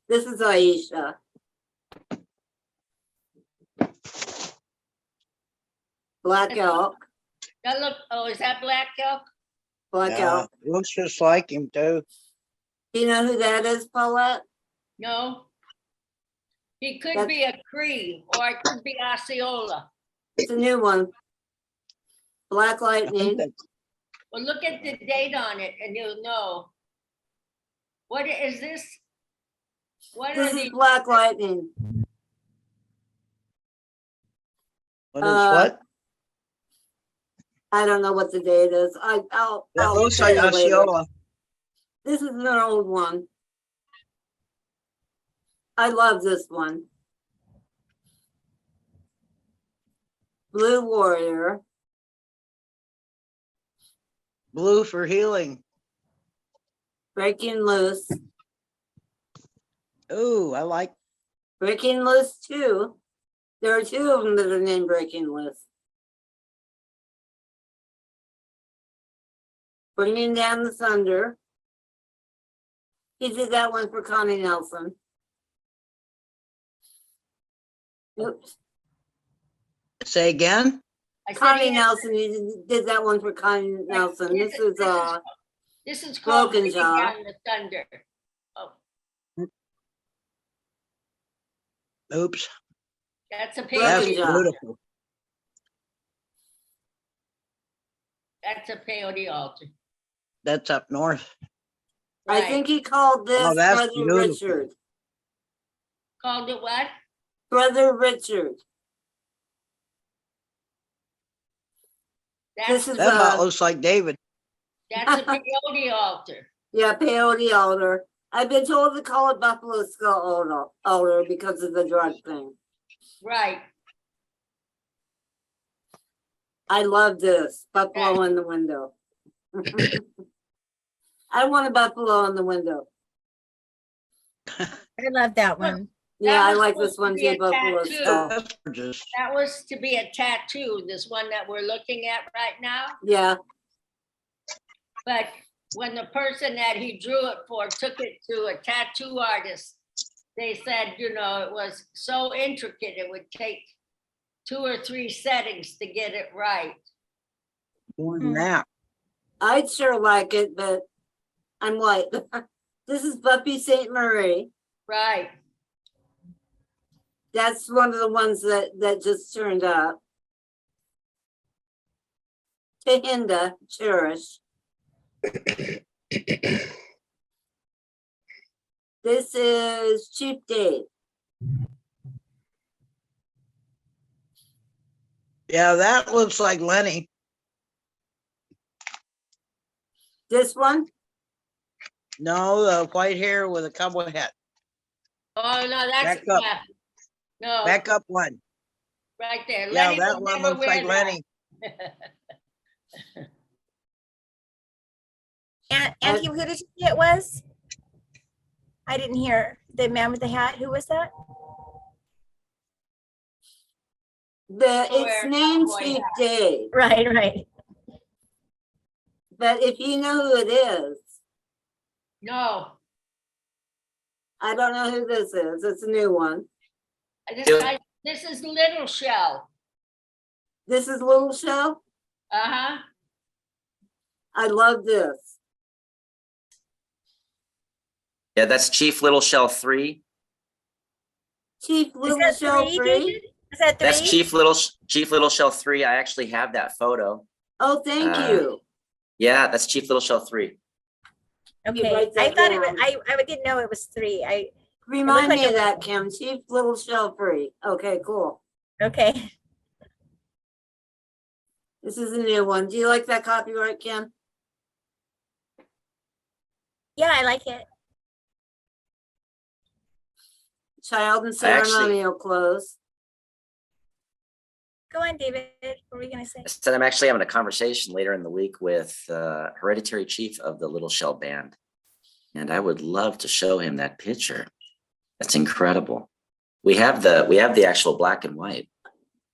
This is Aisha. Black Elk. that look, oh, is that Black Elk? Black Yeah, Elk. looks just like him too. Do you know who that is, Paulette? No. He could That's- be a Cree or it could be Osceola. It's a new one. Black I think Lightning. that's- Well, look at the date on it and you'll know. What is this? What This are is these? Black Lightning. What is Uh, what? I don't know what the date is. I'll That looks tell like you later. Osceola. This is an old one. I love this one. Blue Warrior. Blue for healing. Breaking Loose. Ooh, I like. Breaking Loose 2. There are two of them that are named Breaking Loose. Bringing Down the Thunder. He did that one for Connie Nelson. Oops. Say again? I said Connie he had- Nelson, he did that one for Connie Nelson. This is This is called Broken Bringing Jaw. Down the Thunder. Oh, Oops. that's a Broken That's peyote. Jaw. beautiful. That's a peyote altar. That's up north. I Right. think he called this Oh, that's Brother beautiful. Richard. Called it what? Brother Richard. That's, This is That about looks like David. that's a peyote altar. yeah, peyote altar. I've been told to call it Buffalo Skull altar because of the drug thing. Right. I love this buffalo in the window. I want a buffalo in the window. I love that one. Yeah, I was like this supposed to one be a too, buffalo tattoo. skull. That's gorgeous. That was to be a tattoo, this one that we're looking at right now. Yeah, But when the person that he drew it for took it to a tattoo artist, they said, you know, it was so intricate, it would take 2 or 3 settings to get it right. More than that. I'd sure like it, but I'm white. This is Buffy St. Marie. Right. That's one of the ones that just turned up. Tahinda Cherish. This is Chief Dave. Yeah, that looks like Lenny. This one? No, the white hair with a cowboy hat. Oh, no, that's, Back up. yeah. No, Back up one. right there. Yeah, Lenny that would one never looks wear like that. Lenny. And who did you say it was? I didn't hear. The man with the hat. Who was that? It's Wear named cowboy Chief hat. Dave, Right. but if you know who it is, No, I don't know who this is. It's a new one. this is Little Shell. This is Little Show. Uh-huh. I love this. Yeah, that's Chief Little Shell 3. Chief Is Little that Show three, 3. David? Is that three? That's Chief Little Shell 3. I actually have that photo. Oh, thank Uh, you. Yeah, that's Chief Little Shell 3. Okay. write I that thought it was. down. I didn't know it was three. Remind like me it of that, was- Kim. Chief Little Show 3. Okay, cool. Okay. This is a new one. Do you like that copyright, Kim? Yeah, I like it. Child and I actually- ceremonial clothes. Go on, David. What were you gonna say? I said I'm actually having a conversation later in the week with hereditary chief of the Little Shell Band. And I would love to show him that picture. That's incredible. We have the actual black and white.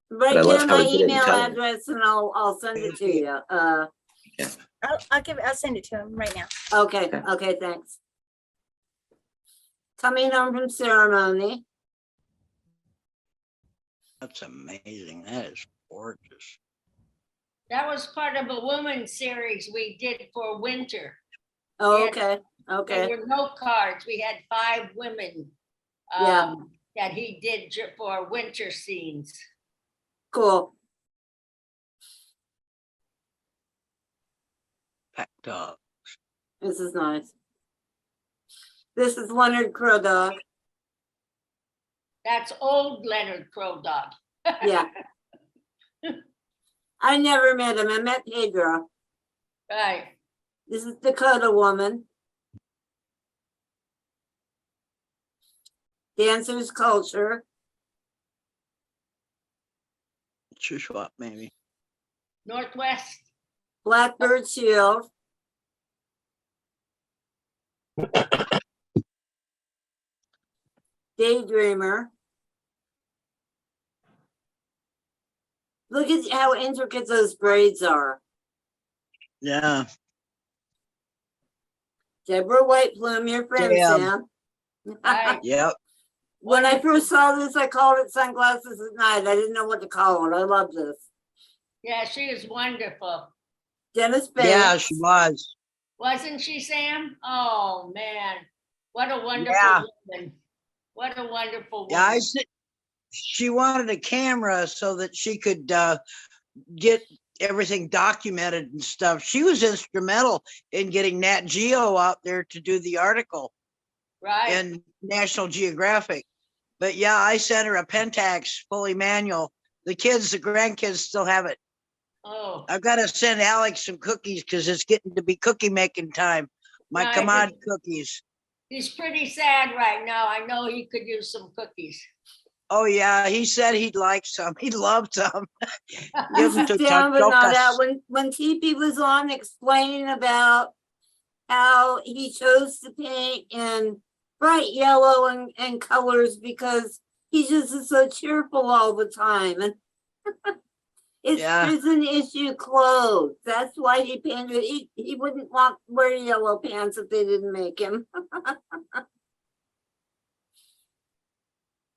Right I'd love down to my probably get it in email color. address and I'll send it to you. I'll send it to him right now. Okay, Okay. okay, thanks. Coming home from ceremony. That's amazing. That is gorgeous. That was part of a women's series we did for winter. Oh, Yeah. okay, There okay. were no cards. We had 5 women Yeah. that he did for winter scenes. Cool. Packed up. This is nice. This is Leonard Crow Dog. That's old Leonard Crow Dog. Yeah. I never met him. I met Pedro. Right. This is Dakota Woman. Dancers Culture. Shuswap, maybe. Northwest. Blackbird Shield. Daydreamer. Look at how intricate those braids are. Yeah. Deborah White Plume, your friend, Damn. Sam. Right. Yep. When I first saw this, I called it Sunglasses at Night. I didn't know what to call it. I love this. Yeah, she is wonderful. Dennis Banks. Yeah, she was. Wasn't she, Sam? Oh, man. What a wonderful Yeah. woman. What a wonderful woman. Yeah, I said she wanted a camera so that she could get everything documented and stuff. She was instrumental in getting Nat Geo out there to do the article Right. in National Geographic. But yeah, I sent her a Pentax fully manual. The grandkids still have it. Oh, I've got to send Alex some cookies because it's getting to be cookie making time. My Right. command cookies. he's pretty sad right now. I know he could use some cookies. Oh yeah, he said he'd like some. He'd love some. This Give him is to down but not out. Chocas. When TP was on explaining about how he chose to paint in bright yellow and colors because he just is so cheerful all the time. And it's Yeah. prison issue clothes. That's why he painted. He wouldn't want wear yellow pants if they didn't make him.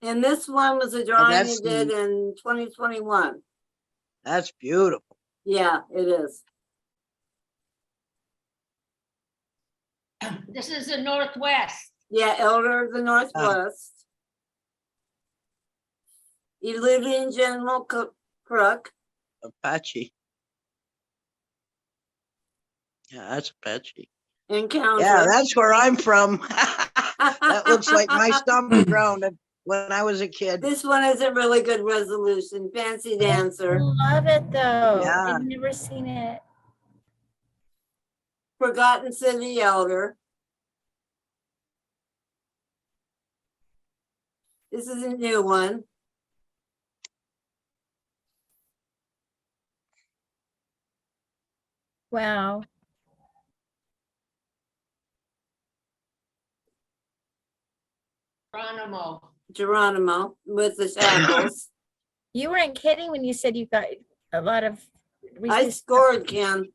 And this one was a drawing he that's did neat. in 2021. That's beautiful. Yeah, it is. This is the Northwest. Yeah, Elder of the Northwest. Eludian General Crook. Apache. Yeah, that's Apache. Encounter. Yeah, that's where I'm from. That looks like my stomping ground when I was a kid. This one is a really good resolution. Fancy dancer. Love it though. Yeah. I've never seen it. Forgotten City Elder. This is a new one. Wow. Geronimo with the shackles. You weren't kidding when you said you got a lot of. I scored, Kim.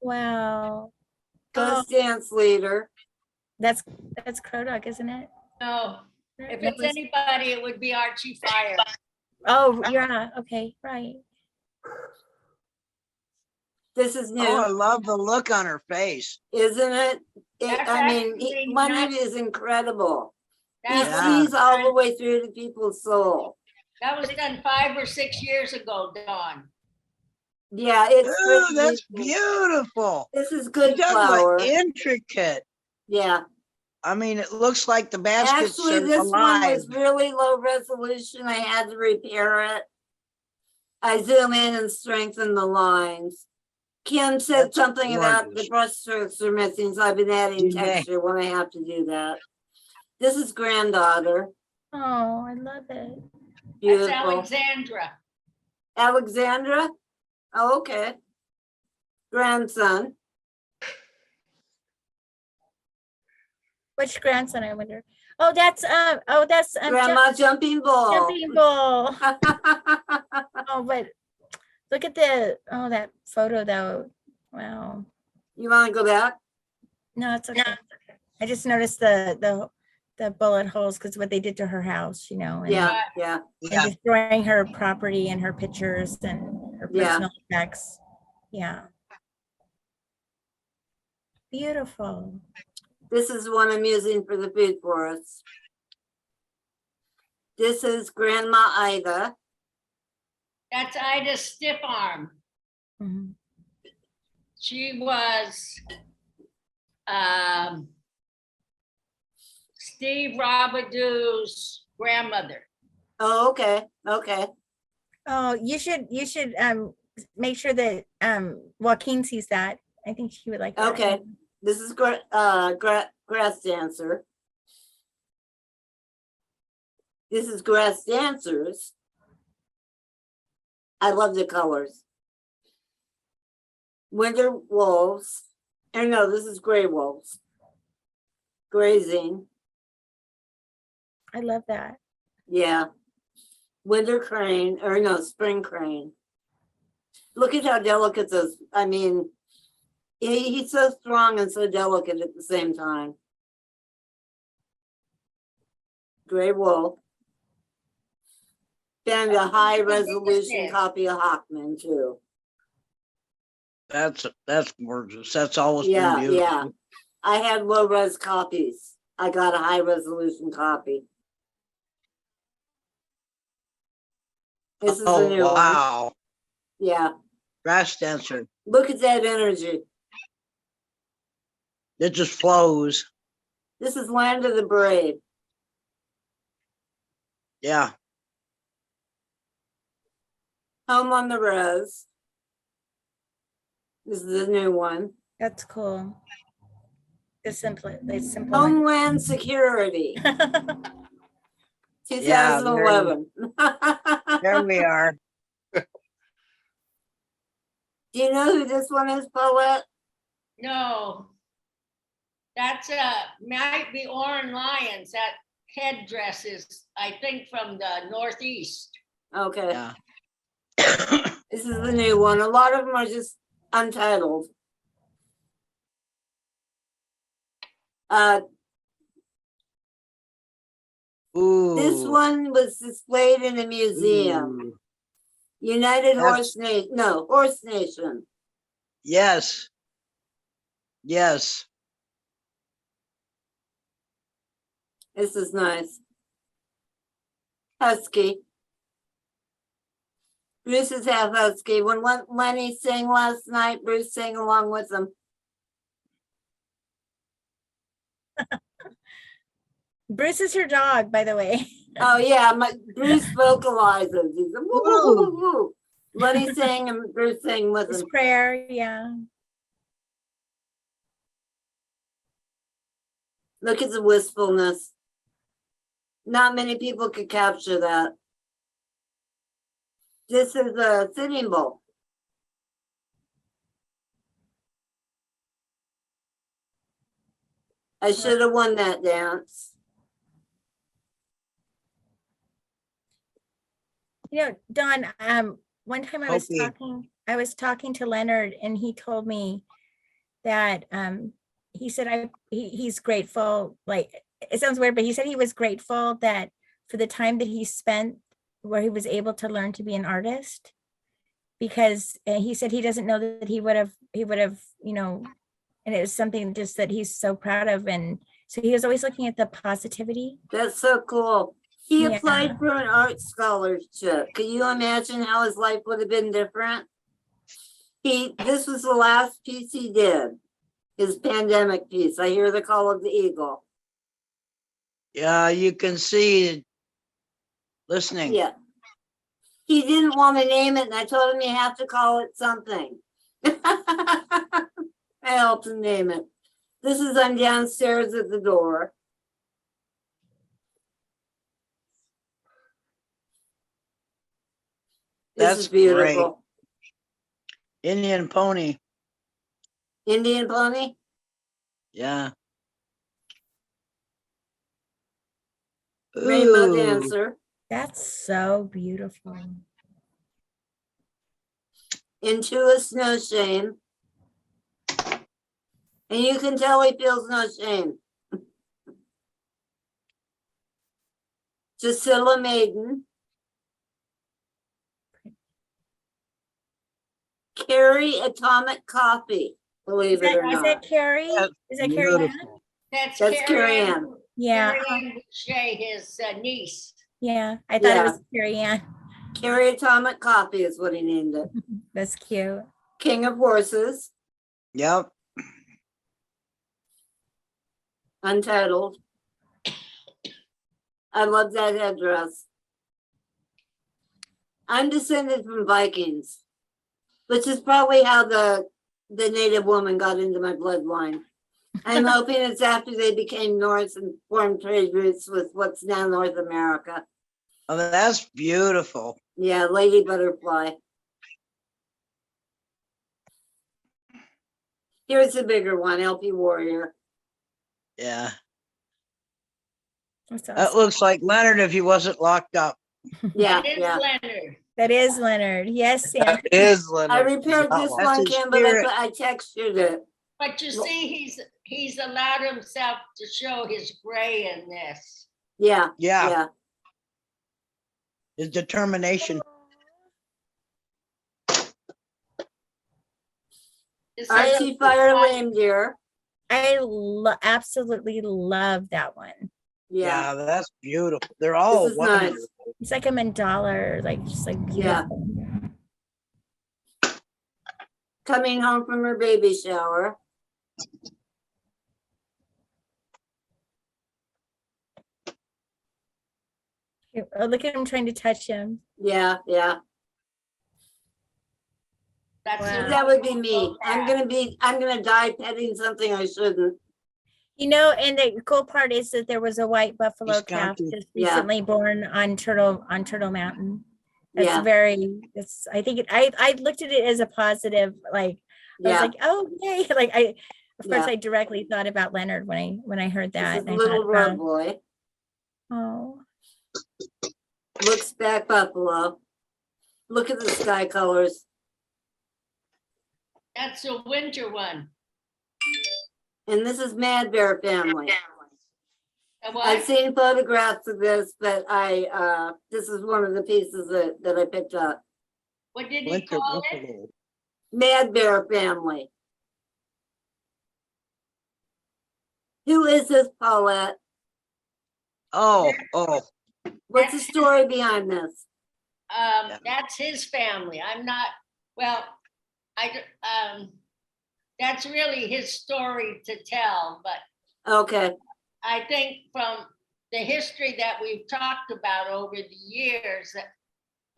Wow. Ghost dance leader. That's Crow Dog, isn't it? No, That if it's was- anybody, it would be Archie Fire. Oh, yeah. Okay, right. This is new, Oh, I love the look on her face. isn't it? That's I mean, actually Leonard not- is incredible. He That Yeah. sees all the way through to people's soul. was done 5 or 6 years ago, Dawn. Yeah, it's Ooh, pretty that's beautiful. beautiful. This is She good does flower. look intricate. Yeah, I mean, it looks like the baskets actually, are this one alive. was really low resolution. I had to repair it. I zoom in and strengthen the lines. Kim said That's something about the gorgeous. brush strokes are missing, so I've been adding You may. texture when I have to do that. This is granddaughter, Oh, I love it. That's beautiful. Alexandra. Alexandra? Oh, okay. Grandson. Which grandson, I wonder? Oh, that's Grandma Jumping Bull. Jumping Bull. Oh, but look at that photo though. Wow. You want to go back? No, it's okay. I just noticed the bullet holes because what they did to her house, and, Yeah, yeah. and destroying her property and her pictures and her Yeah. personal effects. Yeah. Beautiful. This is one I'm using for the food forest. This is Grandma Ida. That's Ida Stiffarm. Mhm. She was Steve Robidoux' grandmother. Oh, okay, okay. Oh, you should make sure that Joaquin sees that. I think he would like that. Okay. This is grass dancer. This is grass dancers. I love the colors. Winter wolves. Or no, this is gray wolves. Grazing. I love that. Yeah. Winter crane, or no, spring crane. Look at how delicate those, I mean, he's so strong and so delicate at the same time. Gray wolf. And a high resolution copy of Hockman too. That's gorgeous. That's always been Yeah, beautiful. yeah. I had low res copies. I got a high resolution copy. This is a Oh, new one. wow. Yeah. Grass dancer. Look at that energy. It just flows. This is Land of the Brave. Yeah. Home on the Rose. This is a new one. That's cool. They simple. Homeland Security, Yeah, 2011. There we are. Do you know who this one is, Paulette? No. That's might be Oren Lyons. That headdress is, I think, from the Northeast. Okay, Yeah. this is the new one. A lot of them are just untitled. Ooh. This one was displayed in a museum. Ooh. United That's- Horse Nation, no, Horse Nation. Yes. Yes. This is nice. Husky. Bruce is half husky. When Lenny sang last night, Bruce sang along with him. Bruce is her dog, by the way. Oh, yeah, my Bruce vocalizes. He's a woo, woo, woo, woo, woo. Lenny sang and Bruce sang with His him. prayer, yeah. Look at the wistfulness. Not many people could capture that. This is a sitting bull. I should have won that dance. You know, Dawn, one time I was talking to Leonard and he told me that he said he's grateful, like it sounds weird, but he said he was grateful that for the time that he spent where he was able to learn to be an artist, because he said he doesn't know that he would have, you know, and it was something just that he's so proud of. And so he was always looking at the positivity. That's so cool. He Yeah. applied for an art scholarship. Can you imagine how his life would have been different? This was the last piece he did, his pandemic piece. I hear the call of the eagle. Yeah, you can see listening. Yeah. He didn't want to name it, and I told him you have to call it something. I helped him name it. This is I'm downstairs at the door. This That's is beautiful. Indian pony. Indian pony? Yeah. Rainbow Ooh, dancer. That's so beautiful. Into a snow shame. And you can tell he feels no shame. Gisela Maiden. Carrie Atomic Coffee, believe it or Is not. that Carrie? That's Is that Carrie Ann? beautiful. That's That's Carrie Ann. Ann. Yeah, Carrie Ann Boucher, his niece. yeah. I thought it was Carrie Ann. Carrie Atomic Coffee is what he named it. That's cute. King of Horses, Yep. Untitled. I love that headdress. I'm descended from Vikings, which is probably how the native woman got into my bloodline. I'm hoping it's after they became Norse and formed trade routes with what's now North America. Oh, that's beautiful. Yeah, Lady Butterfly. Here's a bigger one, LP Warrior. Yeah. That's That awesome. looks like Leonard if he wasn't locked up. Yeah, That is yeah. Leonard. That is Leonard. Yes, Sam. That is Leonard. I repaired Not this locked. one, That's his Kim, but spirit. I textured it. But you see, he's allowed himself to show his gray in this. Yeah, Yeah, yeah. his determination. This is Archie Fire Lame Deer. I absolutely love that one. Yeah, Yeah, that's beautiful. They're all This is nice. wonderful. It's like a mandala, like just like Yeah. beautiful. Coming home from her baby shower. Oh, look at him trying to touch him. Yeah, yeah. That's Wow. That would be me. I'm gonna die petting something I shouldn't. You know, and the cool part is that there was a white buffalo He's calf counting. just Yeah. recently born on Turtle Mountain. That's Yeah, it's I think I looked at it as a positive, like I was yeah. like, oh yay. Like of course Yeah. I directly thought about Leonard when I heard This that. is And I little thought, road boy. oh, Looks back buffalo. Look at the sky colors. That's a winter one. And this is Mad Bear Family. And what? I've seen photographs of this, but this is one of the pieces that I picked up. What did he Winter call it? buffalo. Mad Bear Family. Who is this, Paulette? Oh, What's the story behind this? That's his family. I'm not, well, that's really his story to tell, but Okay, I think from the history that we've talked about over the years, that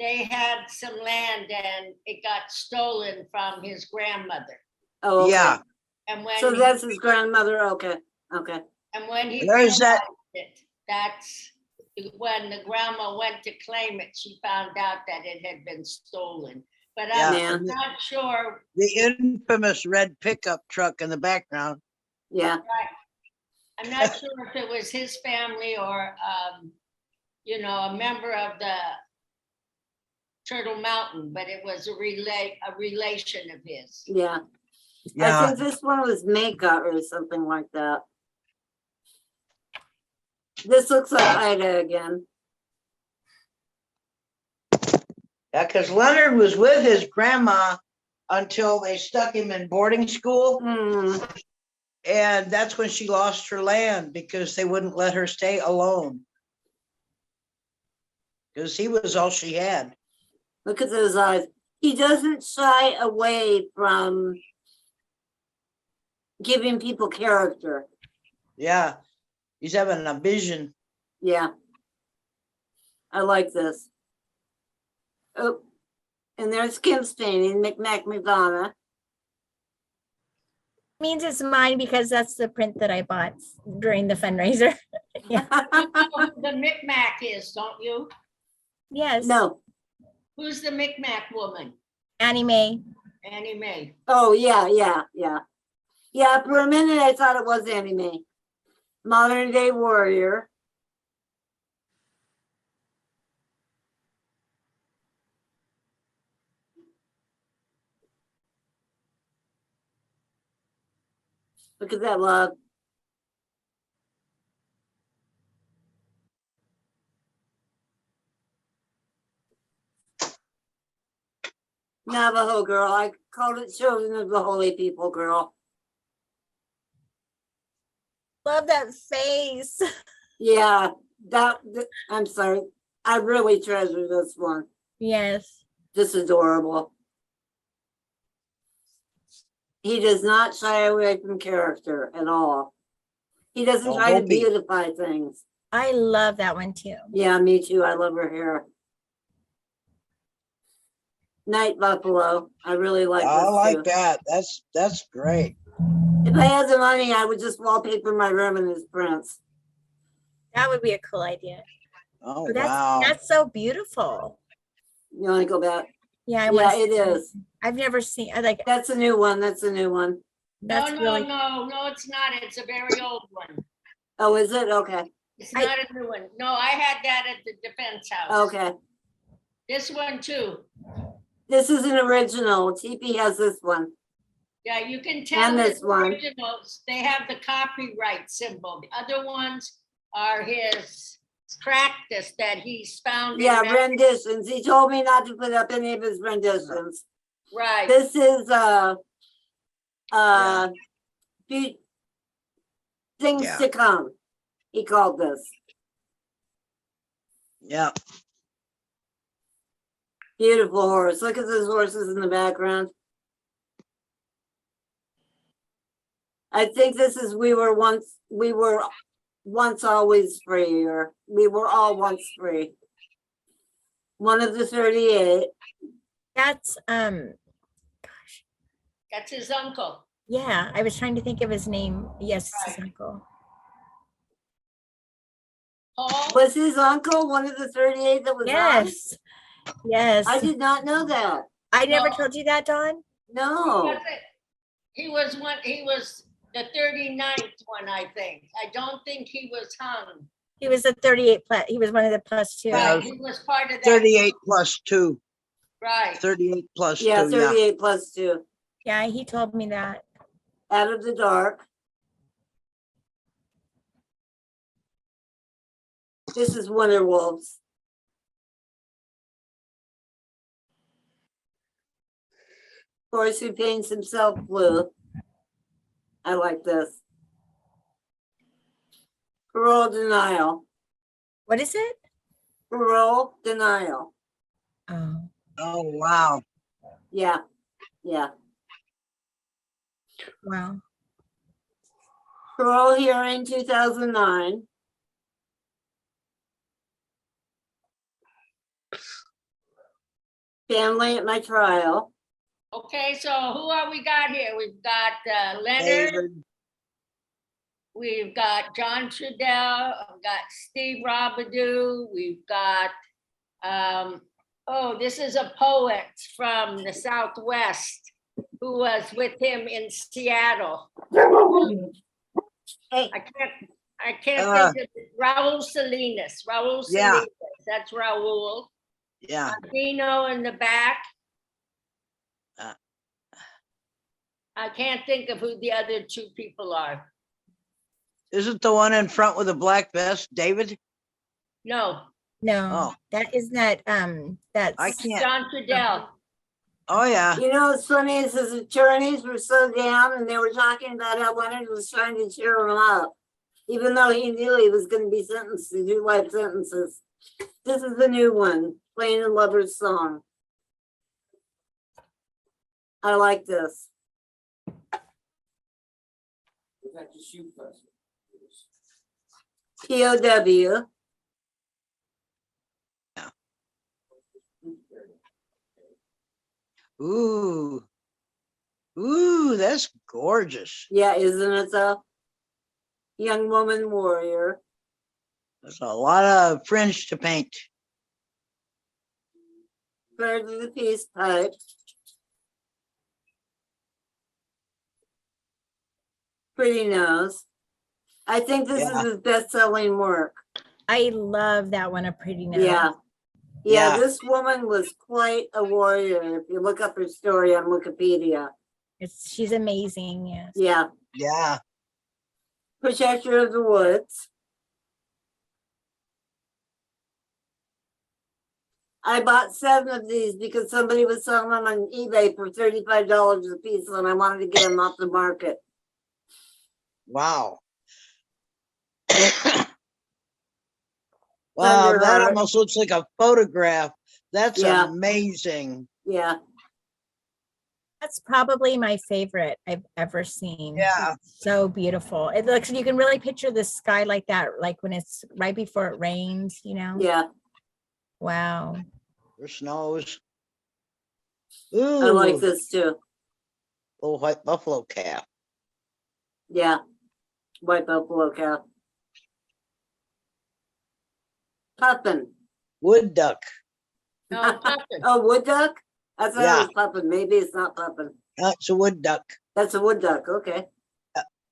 they had some land and it got stolen from his grandmother. Oh, okay. Yeah. And when, So that's his grandmother, okay, okay. and when he There's that- realized it, that's when the grandma went to claim it, she found out that it had been stolen. But Yeah. I'm not sure, The infamous red pickup truck in the background. Yeah, I'm not sure if it was his family or, a member of the Turtle Mountain, but it was a relation of his. yeah. I Yeah. think this one was Mecca or something like that. This looks like Ida again. Yeah, because Leonard was with his grandma until they stuck him in boarding school. Hmm, And that's when she lost her land because they wouldn't let her stay alone. Because he was all she had. look at those eyes. He doesn't shy away from giving people character. Yeah. He's having a vision. Yeah. I like this. Oh, and there's Kim's painting, Micmac Madonna. Means it's mine because that's the print that I bought during the fundraiser. Yeah. You know who the Micmac is, don't you? Yes. No. Who's the Micmac woman? Annie Mae. Annie Mae. Oh, yeah, yeah, yeah. Yeah, for a minute I thought it was anime. Modern day warrior. Look at that love. Navajo girl. I called it Children of the Holy People girl. Love that face. Yeah, I'm sorry. I really treasure this one. Yes. Just adorable. He does not shy away from character at all. He doesn't Oh, try to Hopi. beautify things. I love that one too. Yeah, me too. I love her hair. Night Buffalo. I really like I this like too. that. That's great. If I had the money, I would just wallpaper my room in his prints. That would be a cool idea. Oh, But wow. that's so beautiful. You want to go back? Yeah, Yeah, it is. I've never seen. I like. That's a new one. That's a new one. That's No, really. no, it's not. It's a very old one. Oh, is it? Okay. It's not a new one. No, I had that at the Defense House. Okay. This one too. This is an original. TP has this one. Yeah, you can tell And this the one. originals, they have the copyright symbol. The other ones are his practice that he's found. in Yeah, Mexico. renditions. He told me not to put up any of his renditions. Right. This is things Yeah. to come. He called this. Yeah. Beautiful horse. Look at those horses in the background. I think this is we were once always free, or we were all once free. One of the 38. That's That's his uncle. yeah. I was trying to think of his name. Yes, it's his uncle. Paul, Was his uncle one of the 38 that was on? Yes. Yes. I did not know that. I never No. told you that, Dawn. No. he was the 39th one, I think. I don't think he was hung. He was the 38 plus. He was one of the plus two. Yeah. Right, he was part of that. 38 plus 2. Right. 38 plus Yeah, 2. Yeah. 38 plus 2. Yeah, he told me that. Out of the dark. This is Winter Wolves. Horse who paints himself blue. I like this. Parole denial. What is it? Parole denial. Oh, Oh, wow. Yeah, yeah. wow. Parole hearing 2009. Family at my trial. Okay, so who are we got here? We've got Leonard, David, we've got John Trudell, we've got Steve Robidoux, we've got, oh, this is a poet from the Southwest who was with him in Seattle. Hey, I can't think of it. Raul Salinas, Yeah. that's Raul. yeah, Dino in the back. Uh. I can't think of who the other two people are. isn't the one in front with the black vest, David? No, No, Oh. that is not, that's. I can't, John Trudell. oh, yeah, you know, what's funny is his attorneys were so down and they were talking about how Leonard was trying to cheer him up, even though he knew he was going to be sentenced to 2 life sentences. This is the new one, Playing a Lover's Song. I like this. POW. ooh, ooh, that's gorgeous. Yeah, isn't it though? Young woman warrior. There's a lot of fringe to paint. Bird of the peace pipe. Pretty nose. I think this Yeah. is his best-selling work. I love that one, A Pretty Nose. Yeah. Yeah. Yeah, this woman was quite a warrior. If you look up her story on Wikipedia. She's amazing, yes. Yeah. Yeah, Protector of the Woods. I bought 7 of these because somebody was selling them on eBay for $35 a piece and I wanted to get them off the market. wow. Wow, that Thunderheart. almost looks like a photograph. That's Yeah. amazing. Yeah. That's probably my favorite I've ever seen. Yeah. It's so beautiful. It looks, you can really picture the sky like that, like when it's right before it rains, you know? Yeah. Wow. Or snows. I Ooh, like this too. little white buffalo calf. Yeah. White buffalo cow. Puffin. Wood duck. No, Puffin. Oh, wood duck? I thought Yeah. it was puffin. Maybe it's not puffin. That's a wood duck. That's a wood duck. Okay.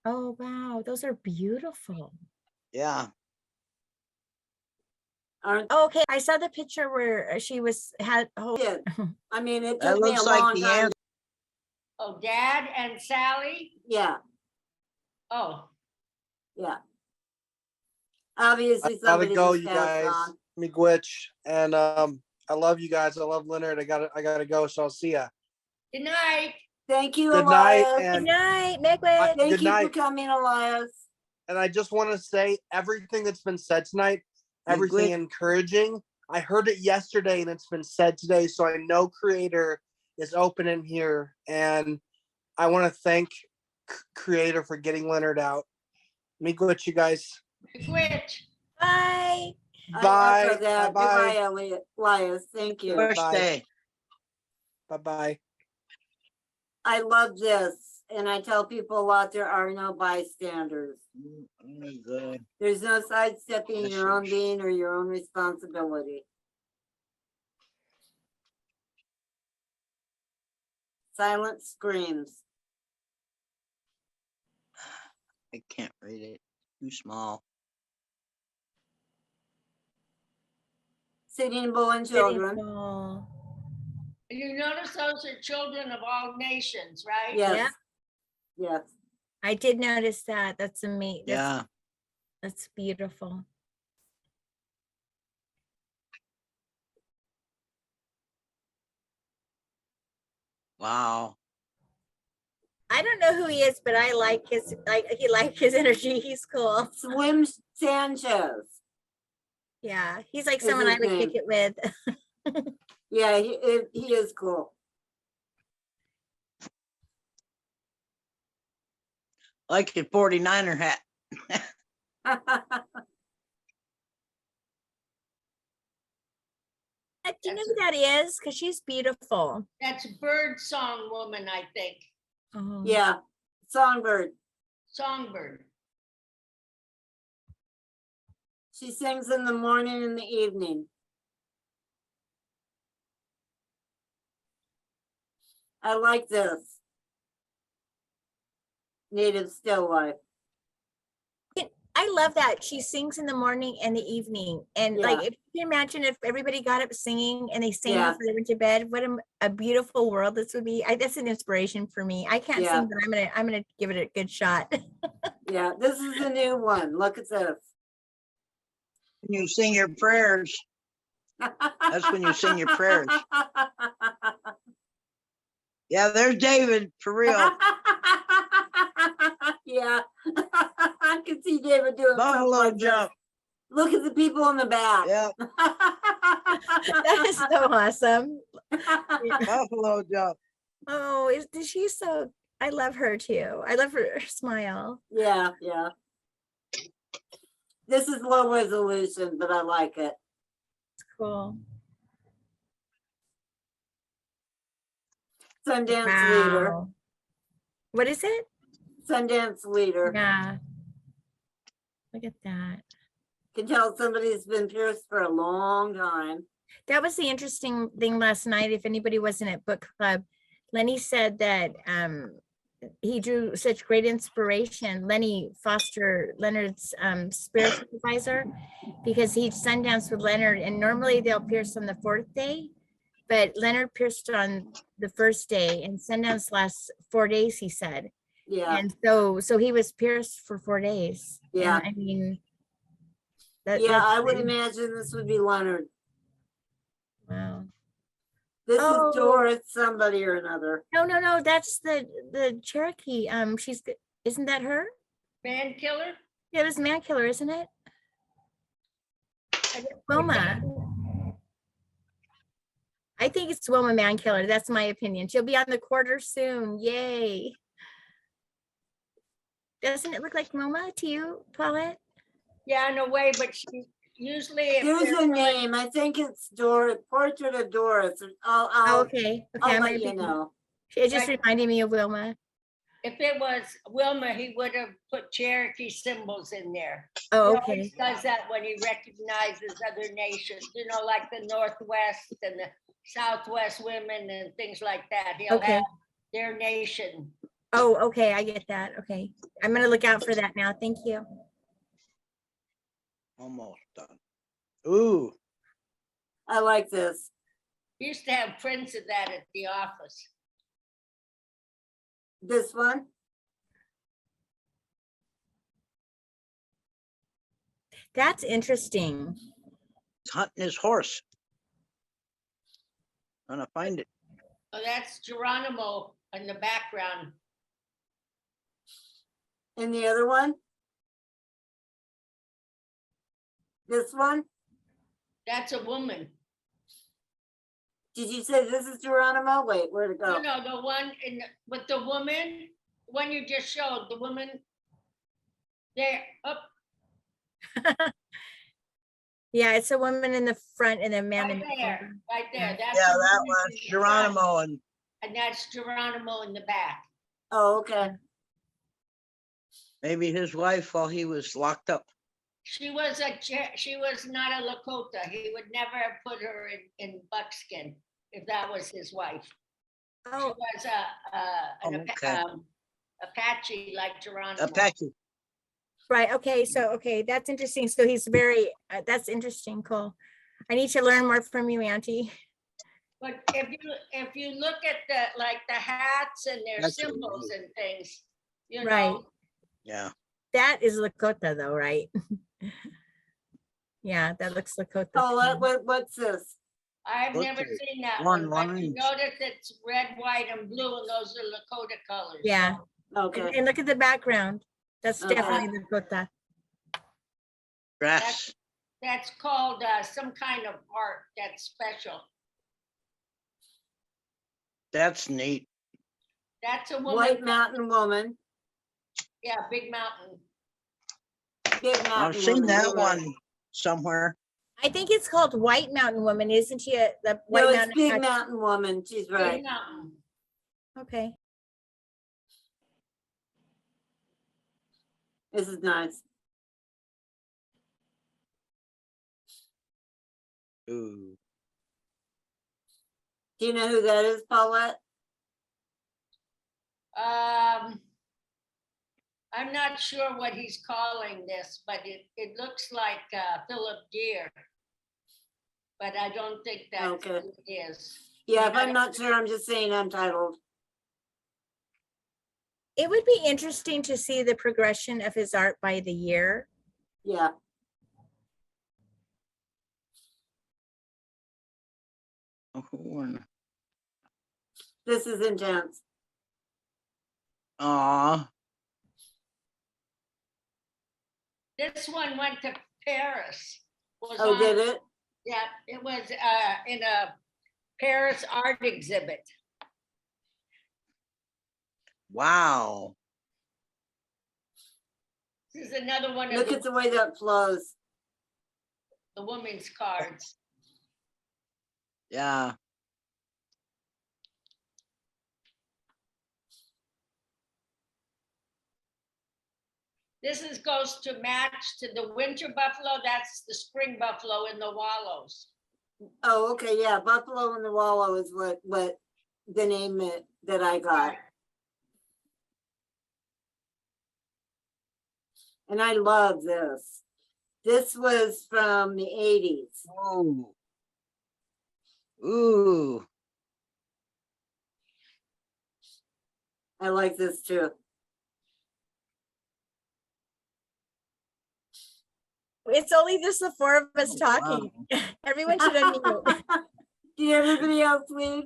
Oh, wow. Those are beautiful. Yeah. Aren't Oh, okay. I saw the picture where she had, oh, yeah. I mean, it That took me a looks like long the time. answer. Oh, Dad and Sally? Yeah. Oh, Yeah. Obviously, I gotta somebody go, just you passed guys. on. Miigwech, and I love you guys. I love Leonard. I gotta go. So I'll see ya. good night. Thank you, Good night, Elias. good and night, Megwit. Thank good you for night. coming, Elias. and I just want to say everything that's been said tonight, everything Miigwech. encouraging. I heard it yesterday, and it's been said today. So I know Creator is open in here, and I want to thank Creator for getting Leonard out. Miigwech, you guys. Quit. Bye. I Bye. echo that. Bye-bye. Goodbye, Elias. Thank you. Bye. Birthday. Bye bye. I love this. And I tell people a lot, there are no bystanders. Good. There's no sidestepping Yes, your own yes. being or your own responsibility. Silent screams. I can't read it. Too small. Sitting Bull and children. Beautiful. You notice those are children of all nations, right? Yes. Yes. I did notice that. That's amazing. Yeah. That's beautiful. Wow. I don't know who he is, but I like his his energy. He's cool. Swim Sanchez. Yeah, he's like Is someone I his would name. kick it with. Yeah, he is cool. Like a 49er hat. Do you know who that is? Because she's beautiful. That's Bird Song Woman, I think. Oh. Yeah, Songbird. Songbird. She sings in the morning and the evening. I like this. Native still life. I love that. She sings in the morning and the evening. And like, Yeah. if you can imagine if everybody got up singing and they sang Yeah. before they went to bed, what a beautiful world this would be. That's an inspiration for me. I can't Yeah. sing, but I'm gonna give it a good shot. Yeah, this is a new one. Look at this. You sing your prayers. That's when you sing your prayers. Yeah, there's David for real. Yeah, I can see David doing something Buffalo like this. jump. Look at the people in the back. Yeah, That is so awesome. buffalo jump. Oh, is she so, I love her too. I love her smile. Yeah, yeah. This is low resolution, but I like it. It's cool. Sundance leader. Wow. What is it? Sundance leader. Yeah. Look at that. Can tell somebody's been pierced for a long time. That was the interesting thing last night. If anybody wasn't at book club, Lenny said that he drew such great inspiration. Lenny Foster, Leonard's spiritual advisor, because he Sundance with Leonard, and normally they'll pierce on the 4th day, but Leonard pierced on the 1st day, and Sundance lasts 4 days, he said. Yeah, And so he was pierced for 4 days. And Yeah. I mean, yeah, that's I would crazy. imagine this would be Leonard. Wow. This Oh. is Doris, somebody or another. No, that's the Cherokee. Isn't that her? Man killer? Yeah, it was Man Killer, isn't it? Wilma. I think it's Wilma Man Killer. That's my opinion. She'll be on the quarter soon. Yay. Doesn't it look like Wilma to you, Paulette? Yeah, in a way, but she usually. if There's they're a like- name. I think it's Doris, Portrait of Doris. Oh, I'll okay. I'll I let might you be- know. It just Right. reminded me of Wilma. If it was Wilmer, he would have put Cherokee symbols in there. Oh, He okay. always does that when he recognizes other nations, like the Northwest and the Southwest women and things like that. He'll Okay. have their nation. Oh, okay. I get that. Okay. I'm gonna look out for that now. Thank you. Almost done. Ooh, I like this. We used to have prints of that at the office. This one. That's interesting. he's hunting his horse. Gonna find it. Oh, that's Geronimo in the background. And the other one? This one? That's a woman. Did you say this is Geronimo? Wait, where'd it No, go? no, the one with the woman, one you just showed, the woman. There, up, Yeah, it's a woman in the front and a man in right the there, back. right there. That's Yeah, the that woman was in the front, Geronimo, and And that's Geronimo in the back. Oh, okay. maybe his wife while he was locked up. She was not a Lakota. He would never have put her in buckskin if that was his wife. She Oh, was an Okay. Apache like Geronimo. Apache. right. Okay. So, okay. That's interesting. So he's very, that's interesting. Cool. I need to learn more from you, Auntie. But if you look at the hats and their That's symbols and things, Right. Yeah. That is Lakota though, right? Yeah, that looks Lakota. Oh, too. what's this? I've Looks never like seen that one one, but you lines. notice it's red, white, and blue, and those are Lakota colors. Yeah. Okay. And look at the background. That's Okay. definitely Lakota. Grass. That's called some kind of art that's special. That's neat. That's a woman. White Mountain Woman. Yeah, Big Mountain. Big I've Mountain seen Woman, that you're right. one somewhere. I think it's called White Mountain Woman, isn't she? The No, White it's Mountain. Big Mountain Woman. She's Big right. Mountain. Okay. This is nice. Ooh. Do you know who that is, Paulette? I'm not sure what he's calling this, but it looks like Philip Deere. But I don't think that's Okay. who it is. Yeah, if I'm not sure, I'm just saying untitled. It would be interesting to see the progression of his art by the year. Yeah. This is intense. Aw, This one went to Paris. Was Oh, on- did it? Yeah, it was in a Paris art exhibit. wow. This is another one of Look at the the way that flows. women's cards. Yeah. Goes to match to the winter buffalo. That's the spring buffalo in the wallows. Oh, okay, yeah, Buffalo and the Wallow is what the name that I got. And I love this. This was from the 80s. Ooh. Ooh. I like this too. It's only just the four of us Oh, talking. wow. Everyone should unmute. Did everybody else leave?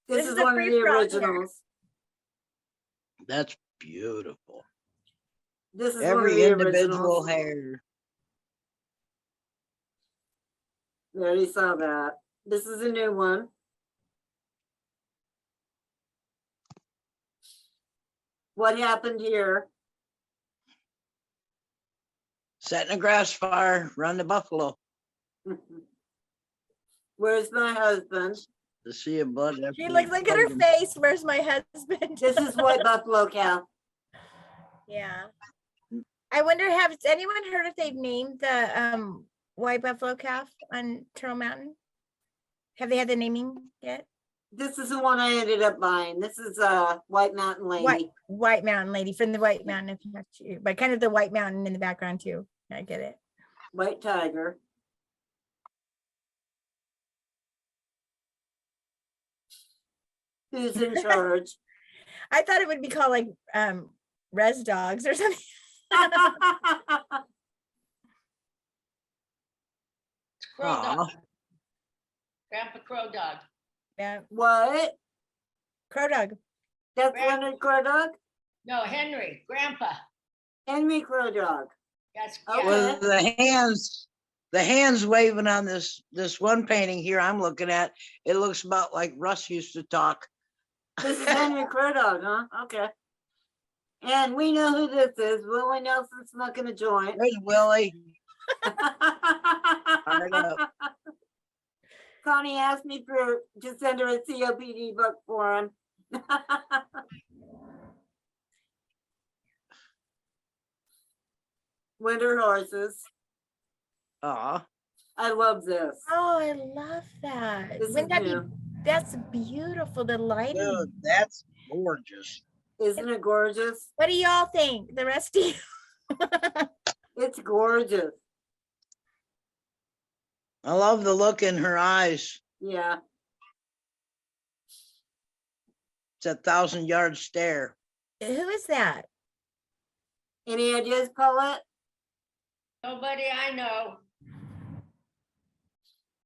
This is a one of free the for all here. originals. That's beautiful. This is one of Every the individual originals. hair. We already saw that. This is a new one. What happened here? Setting a grass fire, run the buffalo. Where's my husband? To see a blood. She looks like at her face. Where's my husband? This is White Buffalo Cow. Yeah. I wonder, has anyone heard if they've named the white buffalo calf on Turtle Mountain? Have they had the naming yet? This is the one I ended up buying. This is White Mountain Lady. White Mountain Lady from the White Mountain, if you have to, but kind of the White Mountain in the background too. I get it. White Tiger. Who's in charge? I thought it would be called like res dogs or something. It's Crow Dog. Grandpa Crow Dog. Yeah, What? Crow Dog. That's Grandpa. Leonard Crow Dog? No, Henry, Grandpa. Henry Crow Dog. That's Okay. With the hands waving on this one painting here I'm looking at, it looks about like Russ used to talk. This is Henry Crow Dog, huh? Okay. And we know who this is. Willie Nelson smoking a joint. There's Willie. Fired up. Connie asked me to send her a COPD book for him. Winter horses. Aw, I love this. Oh, I love that. This is Wouldn't that be, new. that's beautiful. The lighting. dude, that's gorgeous. Isn't it gorgeous? What do y'all think? The rest of you? It's gorgeous. I love the look in her eyes. Yeah. It's a 1,000-yard stare. Who is that? Any ideas, Paulette? Nobody I know.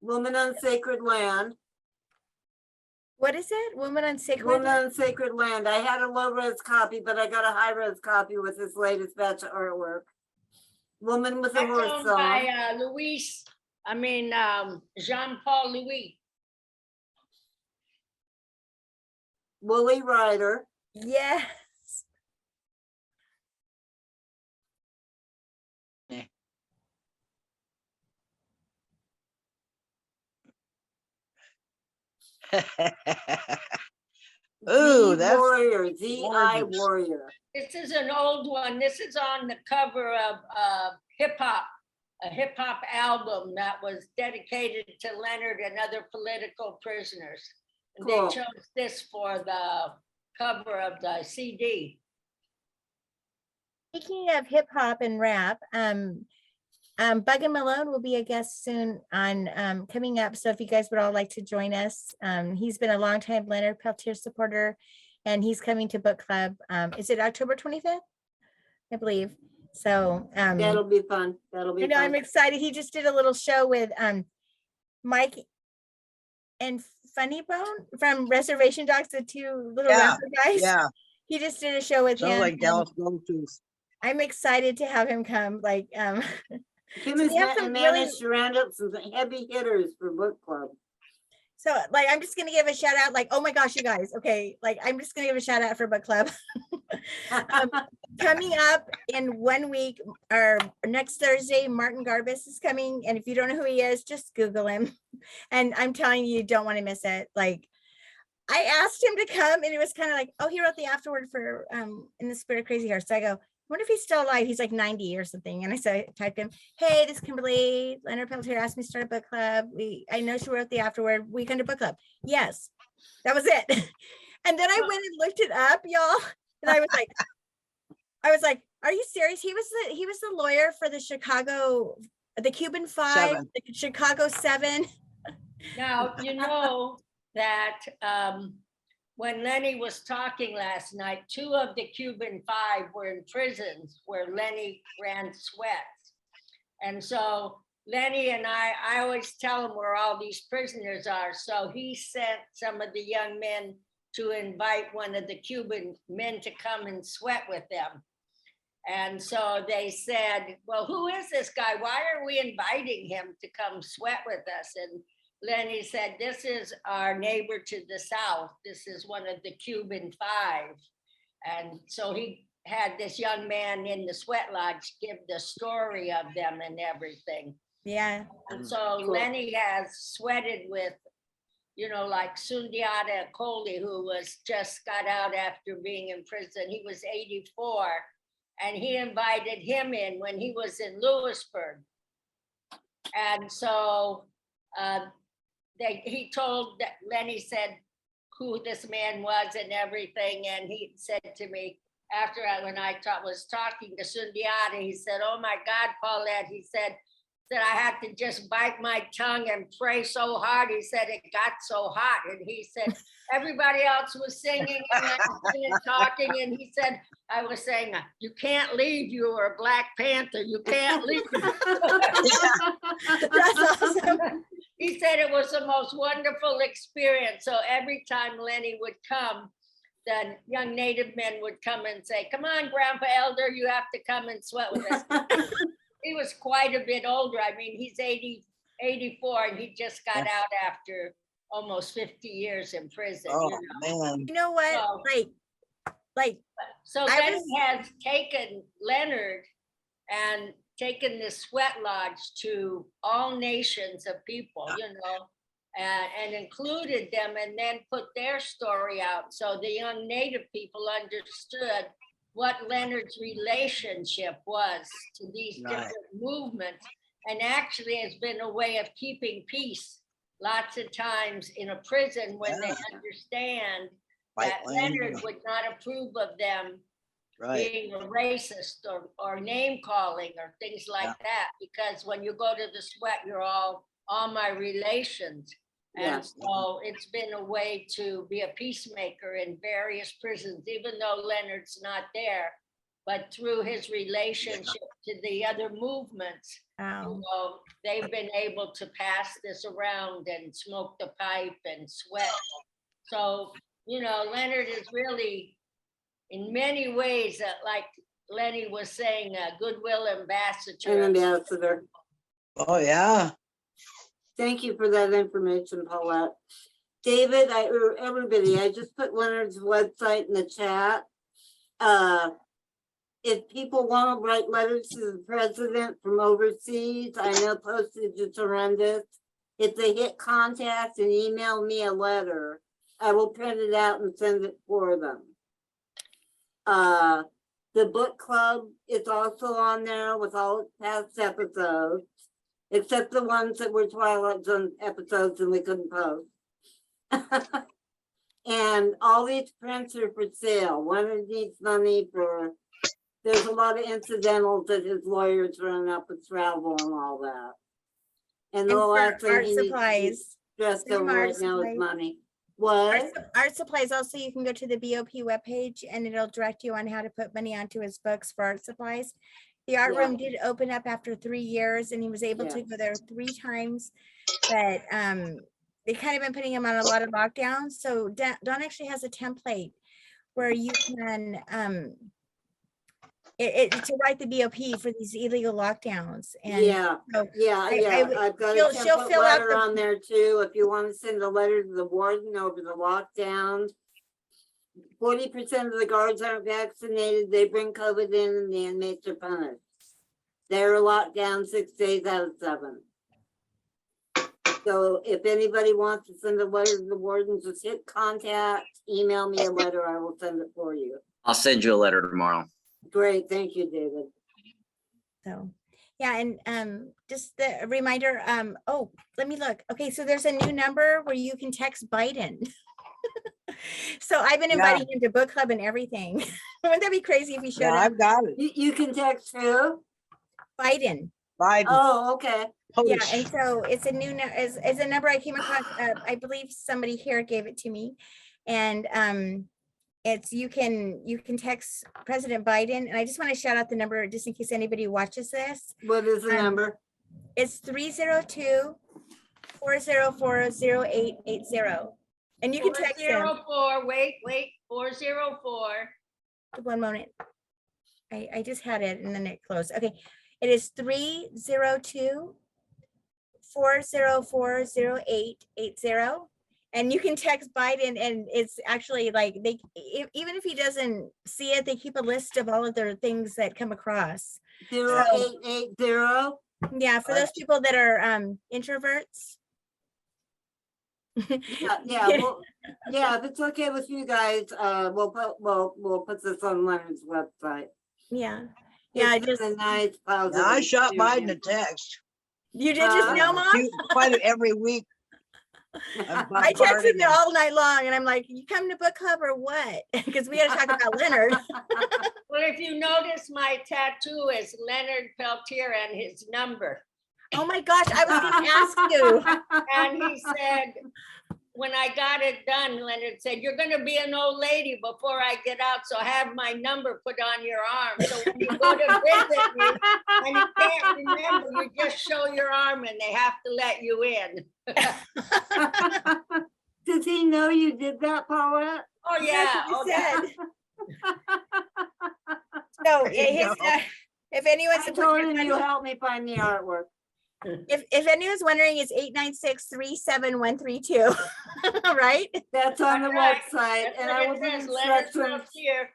Woman on Sacred Land. What is it? Woman on Sacred Woman Land? on Sacred Land. I had a low res copy, but I got a high res copy with his latest batch of artwork. Woman with a That's horse owned song. by Jean-Paul Louis. Woolly Rider. Yes. Ooh, Z that's Warrior, Z.I. gorgeous. Warrior. This is an old one. This is on the cover of hip hop, a hip hop album that was dedicated to Leonard and other political prisoners. And Cool. they chose this for the cover of the CD. Speaking of hip hop and rap, Bug and Malone will be a guest soon on coming up. So if you guys would all like to join us, he's been a longtime Leonard Peltier supporter, and he's coming to book club. Is it October 25th? I believe. So That'll be fun. That'll be I know I'm fun. excited. He just did a little show with Mike and Funny Bone from Reservation Dogs, the two little Yeah, rapper guys. Yeah, He just did a show with sounds him. like and Dallas Go-Tos. I'm excited to have him come. Like Kim so has we have some managed to round up some heavy hitters for book club. So like, I'm just going to give a shout out, like, oh my gosh, you guys. Okay. Like, I'm just going to give a shout out for book club. Coming up in 1 week or next Thursday, Martin Garbus is coming. And if you don't know who he is, just Google him. And I'm telling you, you don't want to miss it. Like, I asked him to come and it was kind of like, oh, he wrote the afterword for In the Spirit of Crazy Horse. So I go, I wonder if he's still alive. He's like 90 or something. And I said, typed him, hey, this is Kimberly. Leonard Peltier asked me to start a book club. I know she wrote the afterword. We can do book club. Yes, that was it. And then I went and looked it up, y'all. And I was like, are you serious? He was the lawyer for the Cuban Five, the Chicago 7. Now, you know that when Lenny was talking last night, 2 of the Cuban 5 were in prisons where Lenny ran sweats. And so Lenny and I always tell him where all these prisoners are. So he sent some of the young men to invite one of the Cuban men to come and sweat with them. And so they said, well, who is this guy? Why are we inviting him to come sweat with us? And Lenny said, this is our neighbor to the south. This is one of the Cuban 5. And so he had this young man in the sweat lodge give the story of them and everything. Yeah. And so Lenny has sweated with, you know, like Sundiata Kohli, who was just got out after being in prison. He was 84, and he invited him in when he was in Lewisburg. And so he told that Lenny said who this man was and everything. And he said to me after when I was talking to Sundiata, he said, oh my God, Paulette, he said that I had to just bite my tongue and pray so hard. He said it got so hot. And he said, everybody else was singing and talking. And he said, I was saying, you can't leave. You are a Black Panther. You can't leave. That's awesome. He said it was the most wonderful experience. So every time Lenny would come, the young Native men would come and say, come on, Grandpa Elder, you have to come and sweat with us. He was quite a bit older. I mean, he's 84, and he just got out after almost 50 years in prison. Oh, man. You know what? So Lenny has taken Leonard and taken this sweat lodge to all nations of people, you know, and included them, and then put their story out. So the young Native people understood what Leonard's relationship was to these different movements, and actually has been a way of keeping peace lots of times in a prison when they understand that Leonard would not approve of them being a racist or name calling or things like that, because when you go to the sweat, you're all my relations. And so it's been a way to be a peacemaker in various prisons, even though Leonard's not there, but through his relationship to the other movements, you know, they've been able to pass this around and smoke the pipe and sweat. So, you know, Leonard is really, in many ways, like Lenny was saying, a goodwill ambassador. An ambassador. Oh, yeah. Thank you for that information, Paulette. David, or everybody, I just put Leonard's website in the chat. If people want to write letters to the president from overseas, I know postage is horrendous. If they hit contact and email me a letter, I will print it out and send it for them. The book club is also on there with all its past episodes, except the ones that were Twilight Zone episodes and we couldn't post. And all these prints are for sale. One needs money for, there's a lot of incidentals that his lawyers run up with travel and all that. And the And for last thing art he needs to be supplies. stressed Some over art right now is supplies. money. Art, What? art supplies, also you can go to the BOP webpage and it'll direct you on how to put money onto his books for art supplies. The art Yeah. room did open up after 3 years and he was able to Yeah. go there 3 times. But they kind of been putting him on a lot of lockdowns. So Dawn actually has a template where you can to write the BOP for these illegal lockdowns. And Yeah, so yeah, would- I've got a she'll template fill out letter the- on there too, if you want to send a letter to the warden over the lockdown. 40% of the guards aren't vaccinated, they bring COVID in and the inmates are punished. They're locked down 6 days out of 7. So if anybody wants to send a letter to the warden, just hit contact, email me a letter, I will send it for you. I'll send you a letter tomorrow. Great, thank you, David. So, yeah, and just the reminder, oh, let me look. Okay, so there's a new number where you can text Biden. So I've been Yeah. inviting him to book club and everything. Wouldn't that be crazy if he showed Yeah, up? I've got it. You can text who? Biden. Biden. Oh, okay. Yeah, POTUS. and so it's a new, is a number I came across, I believe somebody here gave it to me. And it's, you can text President Biden, and I just want to shout out the number just in case anybody watches this. What is the number? It's 302-404-0880. And you can text him. 404, wait, 404. One moment. I just had it and then it closed. Okay, it is 302-404-0880. And you can text Biden, and it's actually like even if he doesn't see it, they keep a list of all of their things that come across. 0880. Yeah, for those people that are introverts. Yeah, well, yeah, if it's okay with you guys, we'll put this on Leonard's website. Yeah. Yeah, It's just a nice positive. Now, I shot Biden a experience. text you did just know, Mom? quite every week. I texted him all night long and I'm like, you come to book club or what? Because we gotta talk about Leonard. Well, if you notice, my tattoo is Leonard Peltier and his number. Oh my gosh, I was gonna ask you. And he said, when I got it done, Leonard said, you're gonna be an old lady before I get out, so have my number put on your arm. So when you go to visit me and you can't remember, you just show your arm and they have to let you in. Does he know you did that, Paulette? Oh, yeah. You Oh, yeah. said. So if anyone's I told him you helped me find the artwork. if anyone's wondering, it's 896-37132, right? That's on the That's website, That's and what I it will put says, Leonard instructions. Peltier.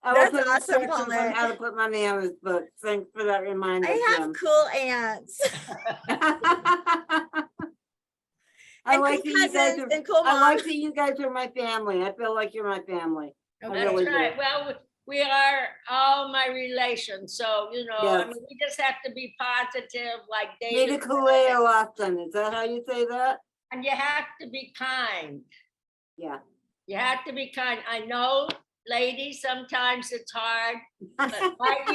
I will That's put awesome, instructions on Paulette. how to put money on his book. Thanks for that reminder, I have Jim. cool aunts I and like cool that you guys cousins are, and cool I like moms. that you guys are my family. I feel like you're my family. I Okay. really That's do. right. Well, we are all my relations, so, I Yes. mean, we just have to be positive, like Nita David. said, Kuleo Austin, is that how you say that? And you have to be kind. Yeah. You have to be kind. I know, ladies, sometimes it's hard, but bite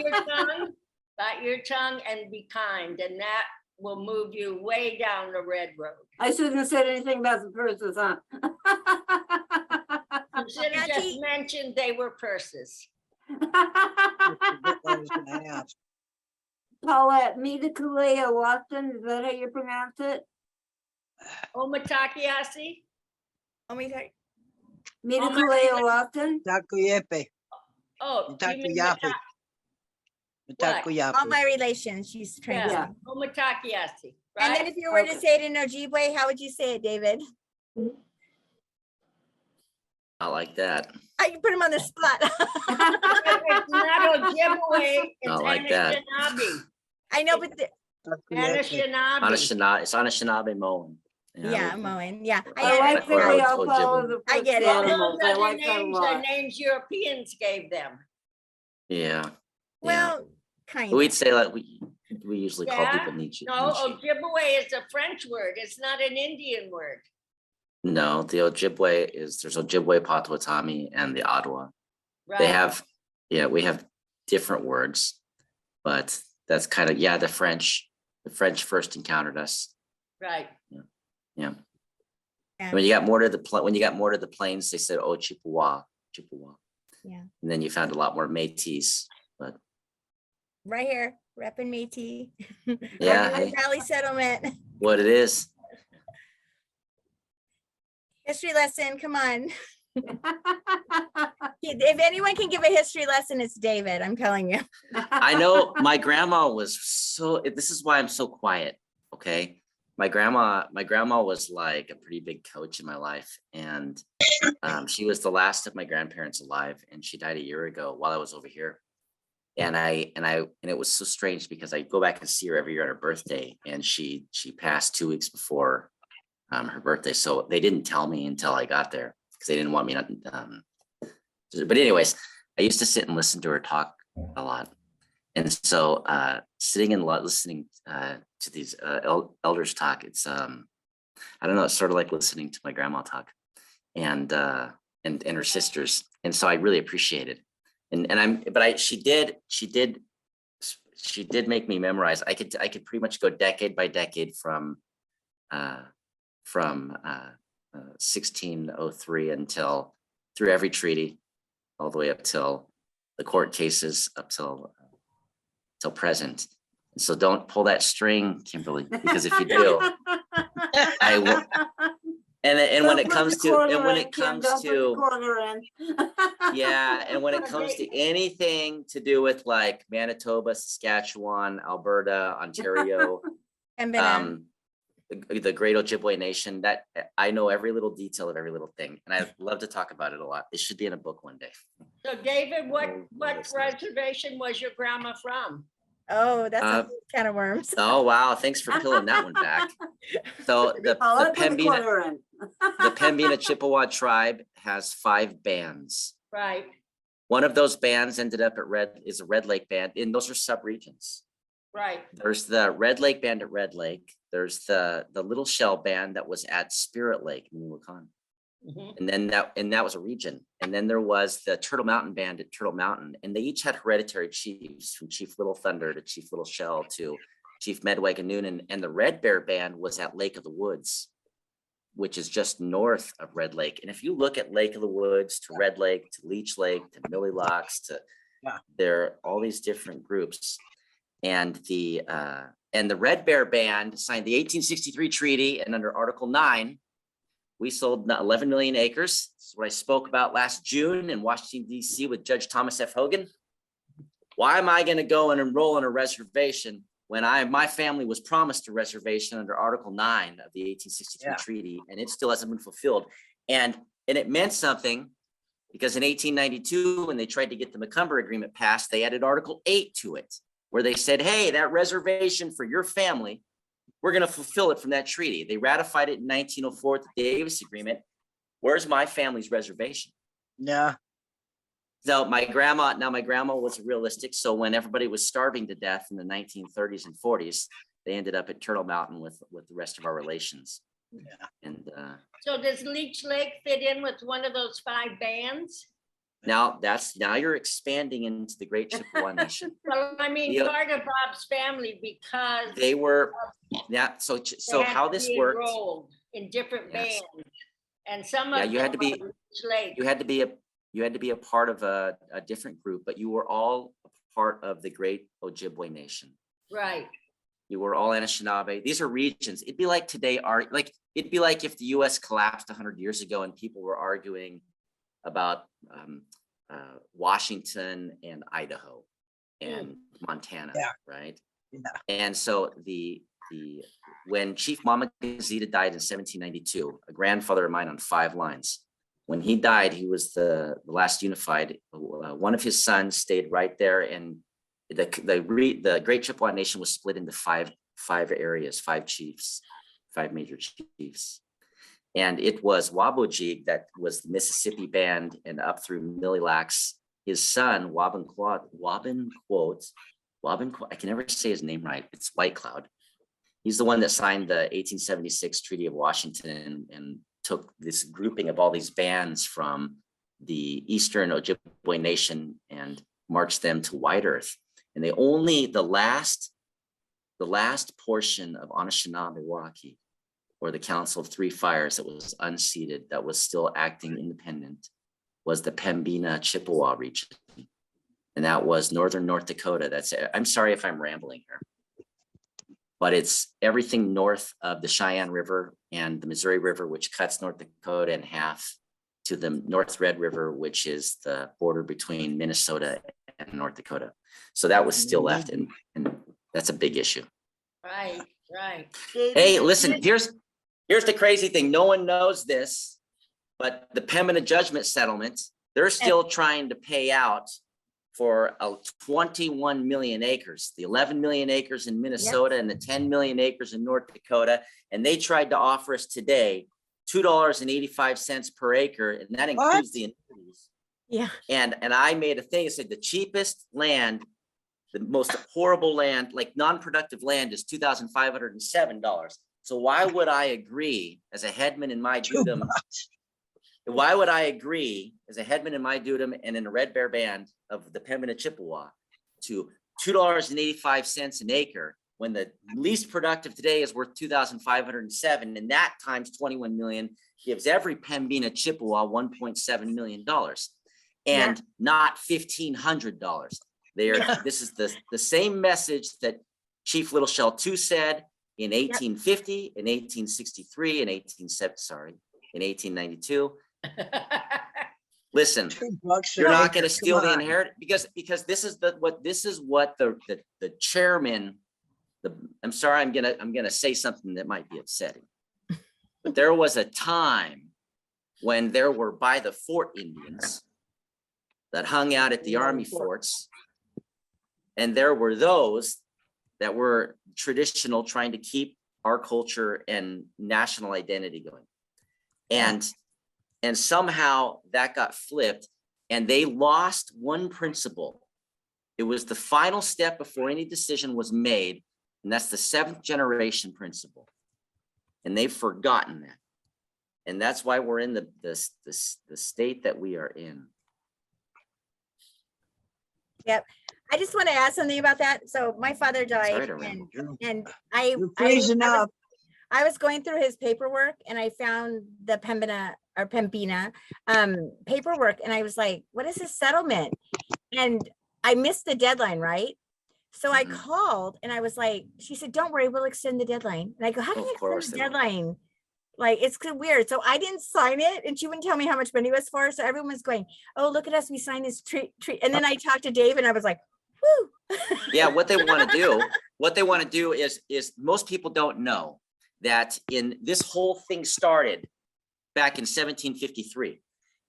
your tongue and be kind, and that will move you way down the red road. I shouldn't have said anything about the purses, huh? You should have just Auntie- mentioned they were purses. Paulette, Nita Kuleo Austin, is that how you pronounce it? Omatakiasi? Oh my God. Nita Oh, my Kuleo Austin? Takuyepe. Oh, you mean Takuyapi. Takuyapi. All my relations, she's trying to Yeah. say. Omatakiasi, And then right? if you were to Okay. say it in Ojibwe, how would you say it, David? Not like that. I put him on the spot. It's not Ojibwe, it's Not like that. Anishinaabe. I know, but Anishinaabe. It's Anishinaabe mowing. yeah, mowing. Yeah, I like that Or we all Ojibwe. follow the I get first it. All animals. those I other like that a names are lot. names Europeans gave them. Yeah. well, kind We'd of. say like we usually call Yeah. people Nietzsche. No, Ojibwe is a French word. It's not an Indian word. No, the Ojibwe there's Ojibwe, Potawatomi, and the Ottawa. Right. They have, we have different words, but that's kind of, the French first encountered us. Right. Yeah. Yeah. And when you got more to the plains, they said, oh, Chippewa. Yeah. And then you found a lot more Métis, but Right here, repping Métis. Yeah, Repping the hey. Valley settlement. what it is. History lesson, come on. If anyone can give a history lesson, it's David, I'm telling you. I know my grandma was this is why I'm so quiet. Okay. My grandma was like a pretty big coach in my life. And she was the last of my grandparents alive. And she died a year ago while I was over here. And it was so strange because I go back and see her every year on her birthday. And she passed 2 weeks before her birthday. So they didn't tell me until I got there because they didn't want me to, but anyways, I used to sit and listen to her talk a lot. And so sitting and listening to these elders talk, it's I don't know, it's sort of like listening to my grandma talk and her sisters. And so I really appreciate it. She did make me memorize. I could pretty much go decade by decade from 1603 until through every treaty, all the way up till the court cases, up till present. And so don't pull that string, Kimberly, because if you do, I will. And when it comes to, yeah, and when it comes to anything to do with like Manitoba, Saskatchewan, Alberta, Ontario, And the Great Ojibwe Nation, that I know every little detail of every little thing, and I love to talk about it a lot. It should be in a book one day. So David, what reservation was your grandma from? oh, that's a can of worms. Oh wow! Thanks for peeling that one back. So the Pembina Chippewa tribe has 5 bands. Right. One of those bands ended up at is a Red Lake band, and those are sub-regions. Right. There's the Red Lake band at Red Lake. There's the Little Shell band that was at Spirit Lake in Wakan. Mhm. And that was a region. And then there was the Turtle Mountain band at Turtle Mountain, and they each had hereditary chiefs, from Chief Little Thunder to Chief Little Shell to Chief Medway and Noonan. And the Red Bear band was at Lake of the Woods, which is just north of Red Lake. And if you look at Lake of the Woods to Red Lake to Leech Lake to Millie Locks to there are all these different groups. And the Red Bear band signed the 1863 treaty, and under Article 9, we sold 11 million acres. This is what I spoke about last June in Washington, D.C. with Judge Thomas F. Hogan. Why am I going to go and enroll in a reservation when my family was promised a reservation under Article 9 of the 1863 treaty, and it still hasn't been fulfilled? And it meant something because in 1892, when they tried to get the Macomber Agreement passed, they added Article 8 to it, where they said, hey, that reservation for your family, we're going to fulfill it from that treaty. They ratified it in 1904 with the Davis Agreement. Where's my family's reservation? Yeah. So my grandma was realistic. So when everybody was starving to death in the 1930s and 40s, they ended up at Turtle Mountain with the rest of our relations. Yeah. And So does Leech Lake fit in with one of those 5 bands? now you're expanding into the Great Chippewa Nation. Well, I mean, part of Bob's family, because They were, so they had how to this be worked. enrolled in different Yes. bands, and some of You had them to be- are Leech Lake. You had to be a part of a different group, but you were all a part of the Great Ojibwe Nation. Right. You were all Anishinaabe. These are regions. It'd be like today, it'd be like if the US collapsed 100 years ago and people were arguing about Washington and Idaho and Montana, right? Yeah. And so when Chief Mama Gazeta died in 1792, a grandfather of mine on 5 lines, when he died, he was the last unified. One of his sons stayed right there, and the Great Chippewa Nation was split into five areas, 5 chiefs, 5 major chiefs. And it was Wabojig that was the Mississippi band, and up through Millilax, his son, I can never say his name right. It's White Cloud. He's the one that signed the 1876 Treaty of Washington and took this grouping of all these bands from the Eastern Ojibwe Nation and marched them to White Earth. And the last portion of Anishinaabe, or the Council of 3 Fires, that was unceded, that was still acting independent, was the Pembina Chippewa region. And that was northern North Dakota. I'm sorry if I'm rambling here, but it's everything north of the Cheyenne River and the Missouri River, which cuts North Dakota in half, to the North Red River, which is the border between Minnesota and North Dakota. So that was still left, and that's a big issue. Right. Hey, listen, here's the crazy thing. No one knows this, but the Pembina judgment settlement, they're still trying to pay out for 21 million acres, the 11 million acres in Minnesota and the 10 million acres in North Dakota. And they tried to offer us today $2.85 per acre, and that includes the annuities. Yeah. And I made a thing that said the cheapest land, the most horrible land, like non-productive land, is $2,507. So why would I agree as a headman in my dudum? Why would I agree as a headman in my dudum and in a Red Bear band of the Pembina Chippewa to $2.85 an acre when the least productive today is worth $2,507, and that times 21 million gives every Pembina Chippewa $1.7 million and not $1,500. This is the same message that Chief Little Shell 2 said in 1850, in 1863, in 1892. Listen, you're not going to steal the inheritance, because this is what the chairman. I'm sorry, I'm gonna say something that might be upsetting, but there was a time when there were by the fort Indians that hung out at the army forts, and there were those that were traditional, trying to keep our culture and national identity going. And somehow that got flipped, and they lost one principle. It was the final step before any decision was made, and that's the 7th generation principle. And they've forgotten that. And that's why we're in the state that we are in. Yep. I just want to add something about that. So my father died, and I was going through his paperwork, and I found the Pembina paperwork, and I was like, what is this settlement? And I missed the deadline, right? So I called, and I was like, she said, don't worry, we'll extend the deadline. And I go, how can you extend the deadline? Like, it's weird. So I didn't sign it, and she wouldn't tell me how much money it was for. So everyone was going, oh, look at us, we signed this treat. And then I talked to Dave, and I was like, whoo. Yeah, what they want to do is most people don't know that in this whole thing started back in 1753.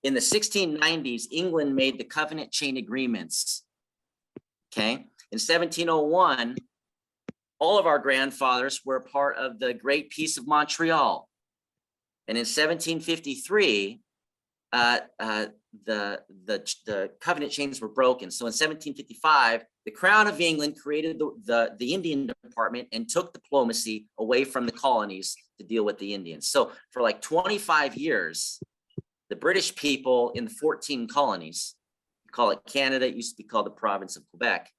In the 1690s, England made the covenant chain agreements. Okay. In 1701, all of our grandfathers were part of the Great Peace of Montreal. And in 1753, the covenant chains were broken. So in 1755, the Crown of England created the Indian Department and took diplomacy away from the colonies to deal with the Indians. So for like 25 years, the British people in the 14 colonies, call it Canada, it used to be called the province of Quebec,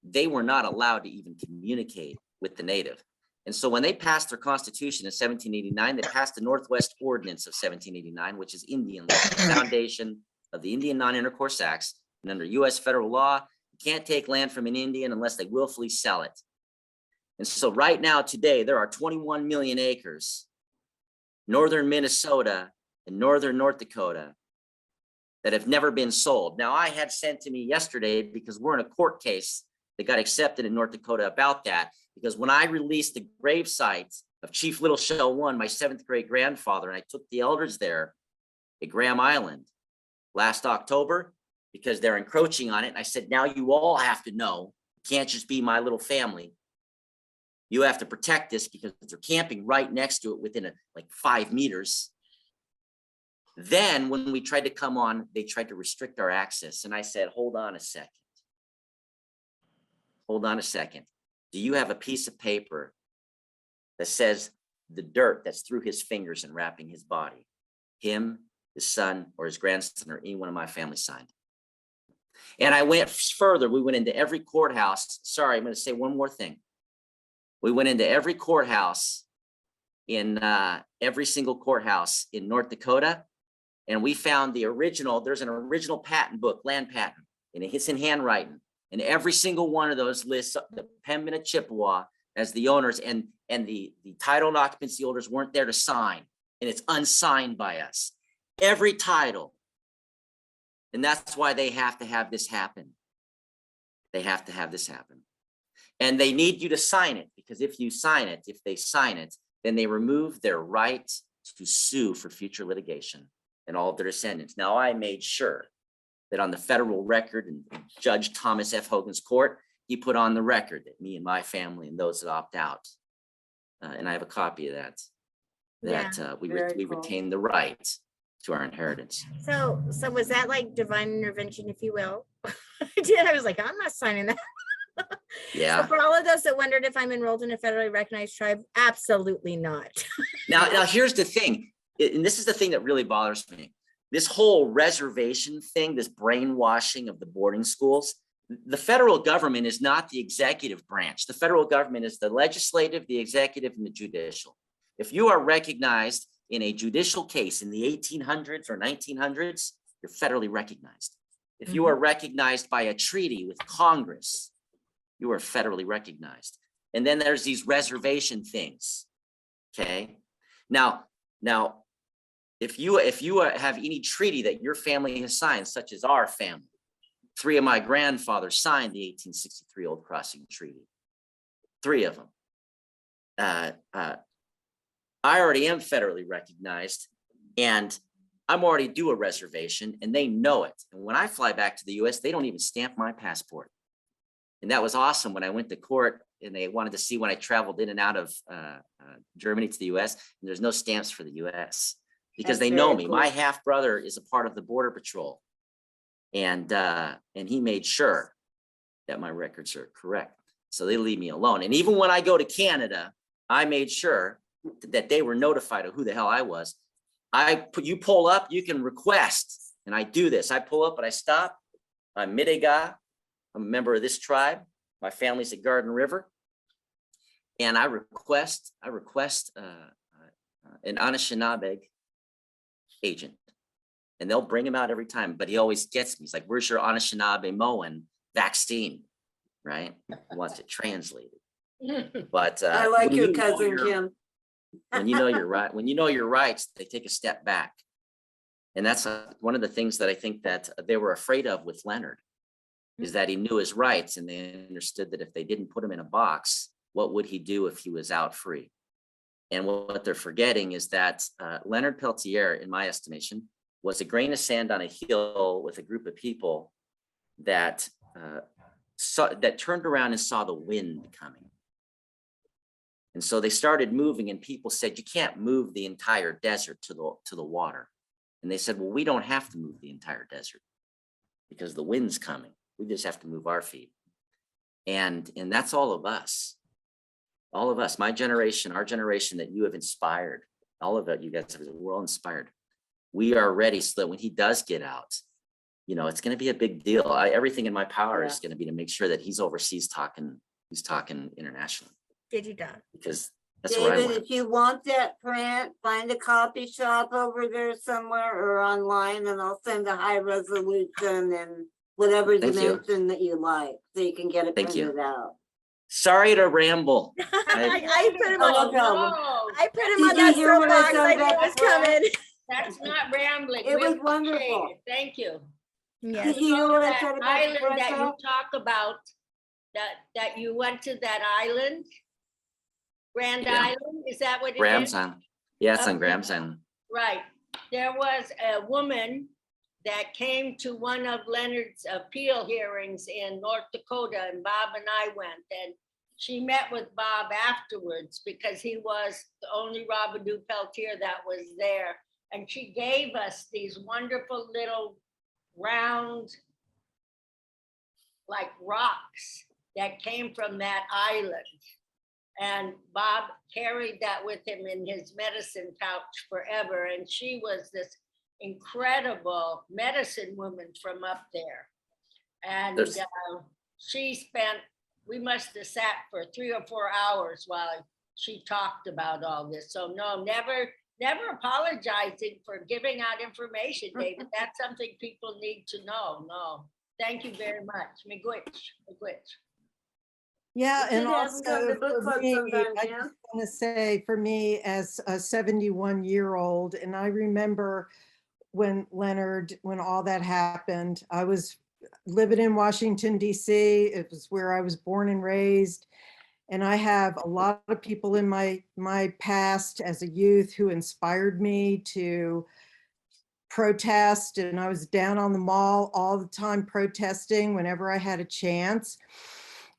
they were not allowed to even communicate with the native. And so when they passed their constitution in 1789, they passed the Northwest Ordinance of 1789, which is Indian law, the foundation of the Indian Non-Intercourse Acts. And under US federal law, you can't take land from an Indian unless they willfully sell it. And so right now, today, there are 21 million acres, northern Minnesota and northern North Dakota, that have never been sold. Now, I had sent to me yesterday, because we're in a court case that got accepted in North Dakota about that, because when I released the grave sites of Chief Little Shell 1, my 7th grade grandfather, and I took the elders there at Graham Island last October, because they're encroaching on it. And I said, now you all have to know, it can't just be my little family. You have to protect this because they're camping right next to it within like 5 meters. Then when we tried to come on, they tried to restrict our access. And I said, hold on a second. Hold on a second. Do you have a piece of paper that says the dirt that's through his fingers and wrapping his body, him, his son, or his grandson, or any one of my family signed? And I went further. We went into every courthouse. Sorry, I'm going to say one more thing. We went into every courthouse in every single courthouse in North Dakota. And we found the original, there's an original patent book, land patent, and it's in handwriting. And every single one of those lists the Pembina Chippewa as the owners, and the title and occupancy holders weren't there to sign. And it's unsigned by us. Every title. And that's why they have to have this happen. They have to have this happen. And they need you to sign it, because if you sign it, if they sign it, then they remove their right to sue for future litigation and all of their descendants. Now, I made sure that on the federal record, and Judge Thomas F. Hogan's court, he put on the record that me and my family and those that opt out, and I have a copy of that, we retain the right to our inheritance. So was that like divine intervention, if you will? I was like, I'm not signing that. Yeah. So for all of those that wondered if I'm enrolled in a federally recognized tribe, absolutely not. Now here's the thing, and this is the thing that really bothers me. This whole reservation thing, this brainwashing of the boarding schools, the federal government is not the executive branch. The federal government is the legislative, the executive, and the judicial. If you are recognized in a judicial case in the 1800s or 1900s, you're federally recognized. If you are recognized by a treaty with Congress, you are federally recognized. And then there's these reservation things, okay? Now, if you have any treaty that your family has signed, such as our family, 3 of my grandfathers signed the 1863 Old Crossing Treaty, 3 of them. I already am federally recognized, and I'm already due a reservation, and they know it. And when I fly back to the US, they don't even stamp my passport. And that was awesome when I went to court and they wanted to see when I traveled in and out of Germany to the US, and there's no stamps for the US because they know me. My half brother is a part of the Border Patrol, and he made sure that my records are correct. So they leave me alone. And even when I go to Canada, I made sure that they were notified of who the hell I was. You pull up, you can request, and I do this. I pull up and I stop. I'm Midega. I'm a member of this tribe. My family's at Garden River, and I request an Anishinaabe agent, and they'll bring him out every time. But he always gets me. He's like, "Where's your Anishinaabe Moan vaccine?" Right? He wants it translated. But I like your cousin Jim. when you know you're right, when you know your rights, they take a step back, and that's one of the things that I think that they were afraid of with Leonard. Is that he knew his rights, and they understood that if they didn't put him in a box, what would he do if he was out free? And what they're forgetting is that Leonard Peltier, in my estimation, was a grain of sand on a hill with a group of people that turned around and saw the wind coming. And so they started moving, and people said, "You can't move the entire desert to the water." And they said, "Well, we don't have to move the entire desert because the wind's coming. We just have to move our feet." And that's all of us. All of us, my generation, our generation that you have inspired, all of it, you guys, we're all inspired. We are ready so that when he does get out, it's going to be a big deal. Everything in my power is going to be to make sure that he's overseas he's talking internationally. Did you die? Because that's where I David, went. if you want that print, find a copy shop over there somewhere or online, and I'll send a high resolution and whatever Thank you. dimension that you like, so you can get it Thank you. printed out. Sorry to ramble. I put him Oh, on. no problem. I put him Did on you that hear what I soapbox. said I knew it about was that? coming. That's not rambling. It We was appreciate wonderful. it. Thank you. Yes. Did you hear what I That said about the island that you press? talk about that you went to that island? Grand Yeah. Island, is that what it is? Graham's Island. Yeah, it's on Okay. Graham's Island. Right. There was a woman that came to one of Leonard's appeal hearings in North Dakota, and Bob and I went, and she met with Bob afterwards because he was the only Robert Peltier that was there. And she gave us these wonderful little round, like rocks that came from that island. And Bob carried that with him in his medicine pouch forever. And she was this incredible medicine woman from up there. And There's- she spent, we must have sat for 3 or 4 hours while she talked about all this. So no, never apologizing for giving out information, David. That's something people need to know. No, thank you very much. Miigwech. Yeah, You and should have them come to also book for club me, sometime, I Pam. just want to say, for me as a 71-year-old, and I remember when all that happened, I was living in Washington, DC. It was where I was born and raised. And I have a lot of people in my past as a youth who inspired me to protest. And I was down on the mall all the time protesting whenever I had a chance.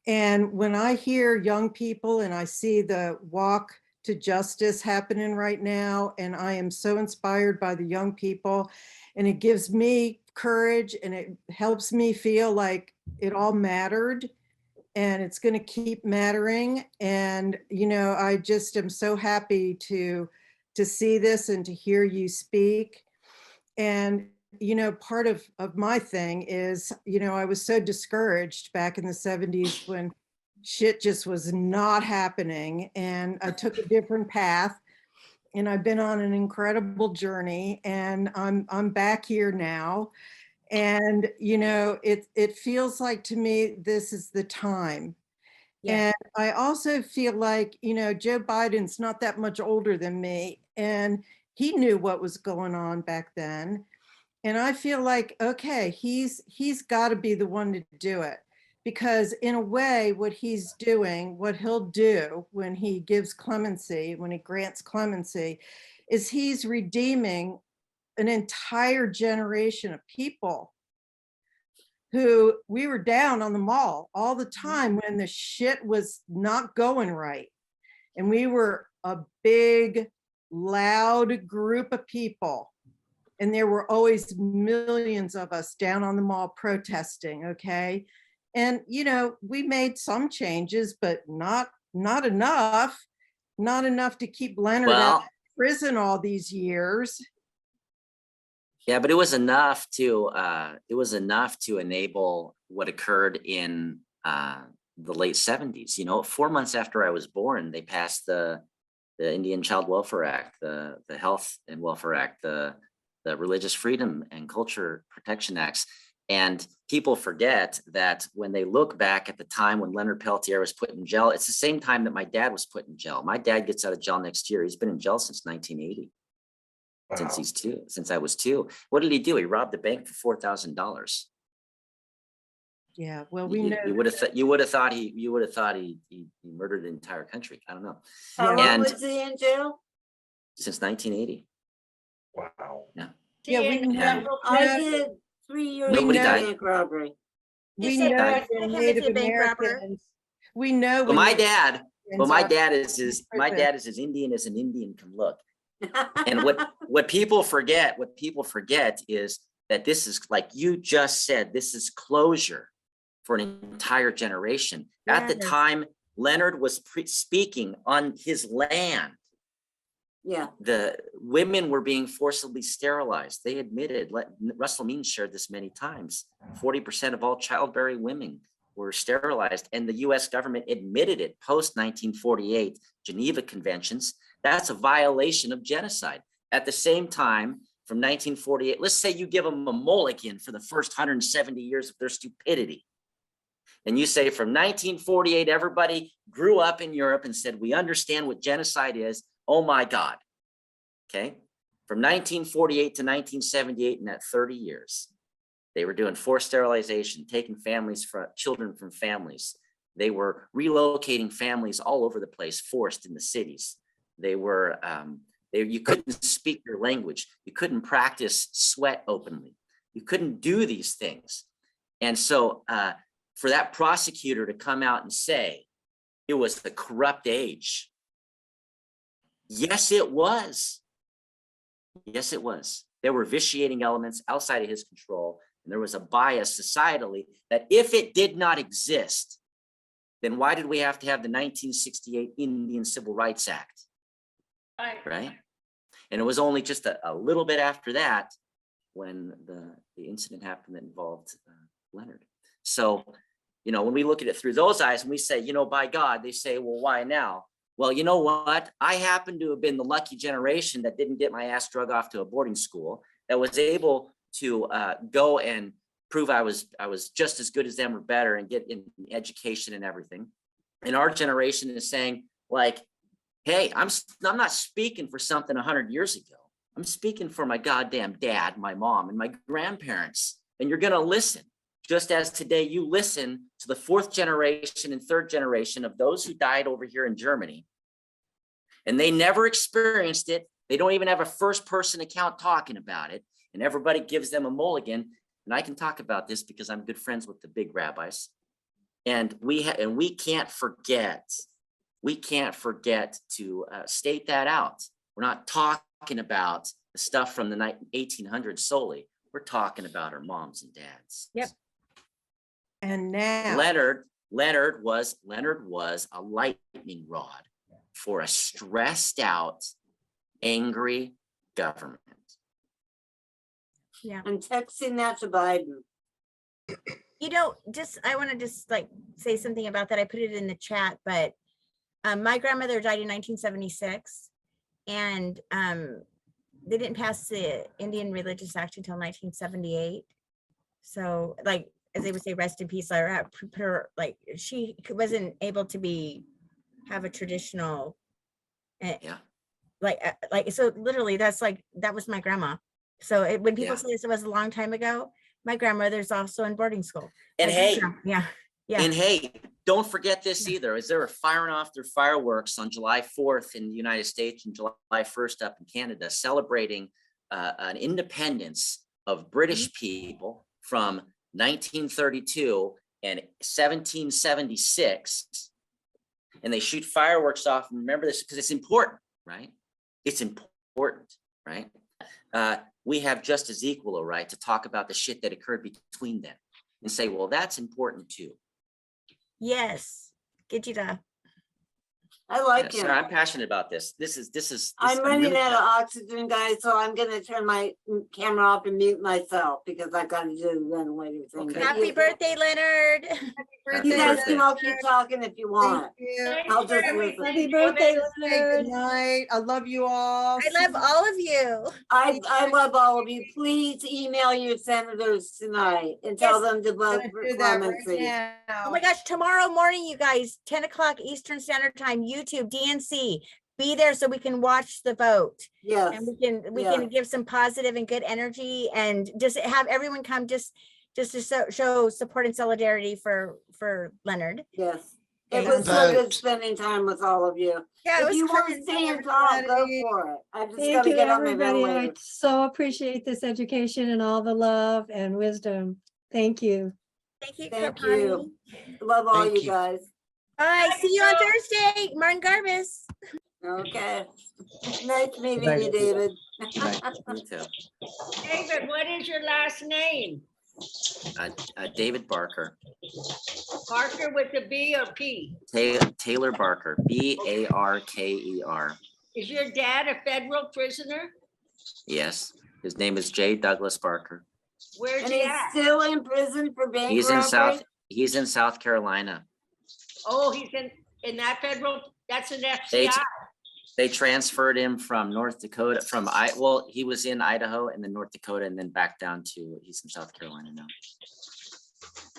And when I hear young people and I see the walk to justice happening right now, and I am so inspired by the young people, and it gives me courage and it helps me feel like it all mattered and it's going to keep mattering. And, you know, I just am so happy to see this and to hear you speak. And, you know, part of my thing is, you know, I was so discouraged back in the 70s when shit just was not happening. And I took a different path and I've been on an incredible journey, and I'm back here now. And, you know, it feels like to me, this is the time. Yeah. And I also feel like, you know, Joe Biden's not that much older than me, and he knew what was going on back then. And I feel like, okay, he's got to be the one to do it, because in a way, what he's doing, what he'll do when he gives clemency, when he grants clemency, is he's redeeming an entire generation of people who we were down on the mall all the time when the shit was not going right. And we were a big, loud group of people. And there were always millions of us down on the mall protesting, okay? And, you know, we made some changes, but not enough to keep Leonard out of prison all these years. Yeah, but it was enough to enable what occurred in the late 70s. You know, 4 months after I was born, they passed the Indian Child Welfare Act, the Health and Welfare Act, the Religious Freedom and Culture Protection Acts. And people forget that when they look back at the time when Leonard Peltier was put in jail, it's the same time that my dad was put in jail. My dad gets out of jail next year. He's been in jail since 1980. Wow. Since I was 2. What did he do? He robbed a bank for $4,000. Yeah, well, we know you would have thought he murdered the entire country. I don't know. How long And was he in jail? since 1980. Wow. Yeah. Yeah, we know. I did 3 years Nobody of died. bank robbery. We said know died. that Him as Native a bank robber. Americans. We know. But when my Native dad, Americans my are dad is as Indian as an Indian can look. And what people forget is that this is, like you just said, this is closure for an entire generation. At the Yes. time, Leonard was speaking on his land. Yeah, The women were being forcibly sterilized. They admitted, Russell Means shared this many times, 40% of all childbearing women were sterilized, and the US government admitted it post 1948 Geneva Conventions. That's a violation of genocide. At the same time, from 1948, let's say you give them a mulligan for the first 170 years of their stupidity. And you say from 1948, everybody grew up in Europe and said, we understand what genocide is. Oh my God. Okay. From 1948 to 1978, in that 30 years, they were doing forced sterilization, taking children from families, They were relocating families all over the place, forced in the cities. They were, you couldn't speak your language. You couldn't practice sweat openly. You couldn't do these things. And so for that prosecutor to come out and say it was the corrupt age, yes, it was. Yes, it was. There were vitiating elements outside of his control, and there was a bias societally that if it did not exist, then why did we have to have the 1968 Indian Civil Rights Act? Right? And it was only just a little bit after that when the incident happened that involved Leonard. So, you know, when we look at it through those eyes and we say, you know, by God, they say, well, why now? Well, you know what? I happen to have been the lucky generation that didn't get my ass drug off to a boarding school, that was able to go and prove I was just as good as them or better and get in education and everything. And our generation is saying, like, hey, I'm not speaking for something 100 years ago. I'm speaking for my goddamn dad, my mom, and my grandparents. And you're going to listen, just as today you listen to the fourth generation and third generation of those who died over here in Germany. And they never experienced it. They don't even have a first person account talking about it. And everybody gives them a mulligan. And I can talk about this because I'm good friends with the big rabbis. And we can't forget. We can't forget to state that out. We're not talking about the stuff from the 1800s solely. We're talking about our moms and dads. Yep. And now Leonard was a lightning rod for a stressed out, angry government. Yeah. I'm texting that to Biden. You know, I want to just like say something about that. I put it in the chat, but my grandmother died in 1976, and they didn't pass the Indian Religious Act until 1978. So, like, as they would say, rest in peace. Like, she wasn't able to have a traditional, so literally that was my grandma. So when people say this was a long time ago, my grandmother's also in boarding school. And hey, yeah. And hey, don't forget this either, as they were firing off their fireworks on July 4th in the United States and July 1st up in Canada, celebrating an independence of British people from 1932 and 1776. And they shoot fireworks off. And remember this because it's important, right? It's important, right? We have just as equal a right to talk about the shit that occurred between them and say, well, that's important too. Yes, Gijita. I like him. Sarah, I'm passionate about this. I'm running out of oxygen, guys, so I'm gonna turn my camera off and mute myself because I've got to do the ventilator thing. Okay. Happy birthday, Leonard. You guys can all keep talking if you want. I'll just listen. Happy birthday, good Leonard. night. I love you all. I love all of you. I love all of you. Please email your senators tonight and tell them to vote Gonna for do that right clemency. now. Oh my gosh, tomorrow morning, you guys, 10 o'clock Eastern Standard Time, YouTube, DNC. Be there so we can watch the vote. Yes. And we can give some positive and good energy and just have everyone come just to show support and solidarity for Leonard. Yes. And It was so vote. good spending time with all of you. Yeah, it If was you want fun. to stay and talk, go for it. I just Thank gotta you, get on my everybody. I ventilator. so appreciate this education and all the love and wisdom. Thank you. Thank you, Thank Kapani. you. Love all Thank you you. guys. Bye. See you on Thursday. Martin Garbus. Okay. Nice meeting you, David. Me too. David, what is your last name? David Barker, Parker with a B or P? Taylor Barker, Barker. Is your dad a federal prisoner? Yes, his name is J. Douglas Barker. Where's And he he's at? still in prison for bank He's in robbery? He's in South Carolina. Oh, he's in that federal, that's an They FBI. they transferred him from North Dakota he was in Idaho and then North Dakota and then back down to, he's in South Carolina now.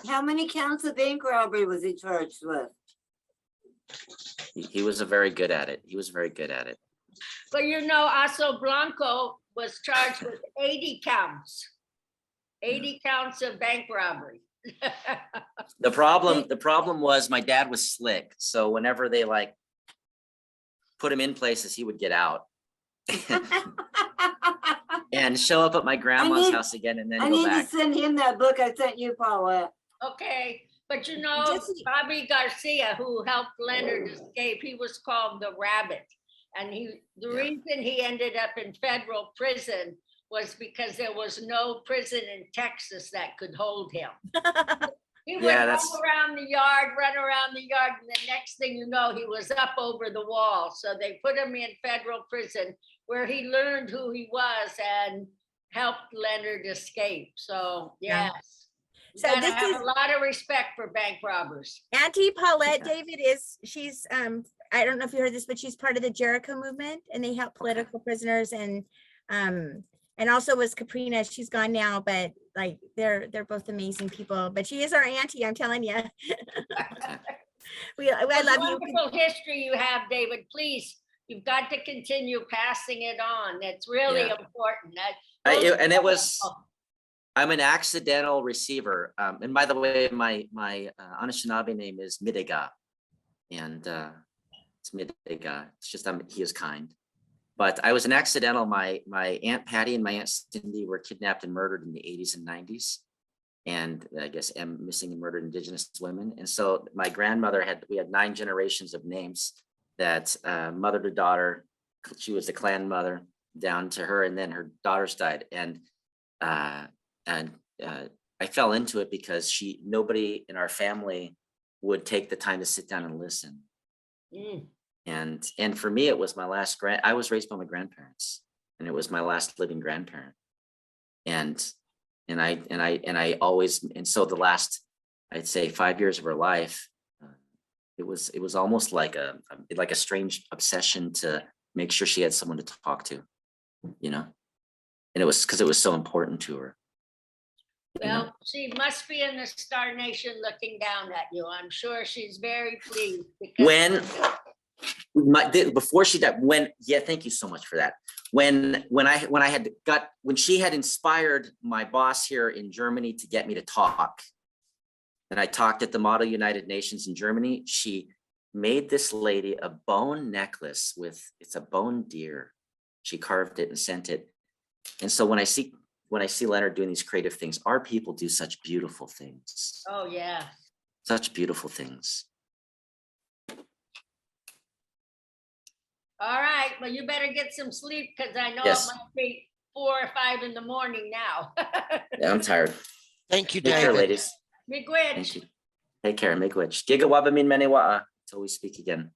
How many counts of bank robbery was he charged with? He was very good at it. He was very good at it. But you know, Aso Blanco was charged with 80 counts. 80 counts of bank robbery. The problem was my dad was slick. So whenever they like put him in places, he would get out and show up at my grandma's house again and then I go need back. to send him that book I sent you, Paula. Okay, but you know, Just- Bobby Garcia, who helped Leonard escape, he was called the Rabbit. And the reason he ended up in federal prison was because there was no prison in Texas that could hold him. He would Yeah, run that's- around the yard, and the next thing you know, he was up over the wall. So they put him in federal prison where he learned who he was and helped Leonard escape. So, Yeah. yes. You So gotta this have is- a lot of respect for bank robbers. Auntie Paulette David she's I don't know if you heard this, but she's part of the Jericho movement and they help political prisoners and also was Caprina. She's gone now, but like they're both amazing people. But she is our auntie, I'm telling you. I love you. Wonderful history you have, David. Please, you've got to continue passing it on. It's really Yeah. important. I'm an accidental receiver. And by the way, my Anishinaabe name is Midiga. And it's Midiga. It's just he is kind. But I was an accidental. My Aunt Patty and my Aunt Cindy were kidnapped and murdered in the 80s and 90s. And I guess missing and murdered Indigenous women. And so my grandmother we had 9 generations of names that mother to daughter, she was the clan mother down to her, and then her daughters died. And I fell into it because nobody in our family would take the time to sit down and listen. Mm. And for me, it was my last I was raised by my grandparents, and it was my last living grandparent. And I always, and so the last, I'd say 5 years of her life, it was almost like a strange obsession to make sure she had someone to talk to, you know? And it was because it was so important to her. Well, she must be in the Star Nation looking down at you. I'm sure she's very pleased. Before she died, thank you so much for that. When she had inspired my boss here in Germany to get me to talk, and I talked at the Model United Nations in Germany, she made this lady a bone necklace it's a bone deer. She carved it and sent it. And so when I see Leonard doing these creative things, our people do such beautiful things. Oh, yeah. Such beautiful things. All right. Well, you better get some sleep because I know Yes. it might be 4 or 5 in the morning now. Yeah, I'm tired. Thank you, Take care, David. ladies. Miigwech. Thank you. Take care. Miigwech. Giga wabamin mene wa'a. Till we speak again.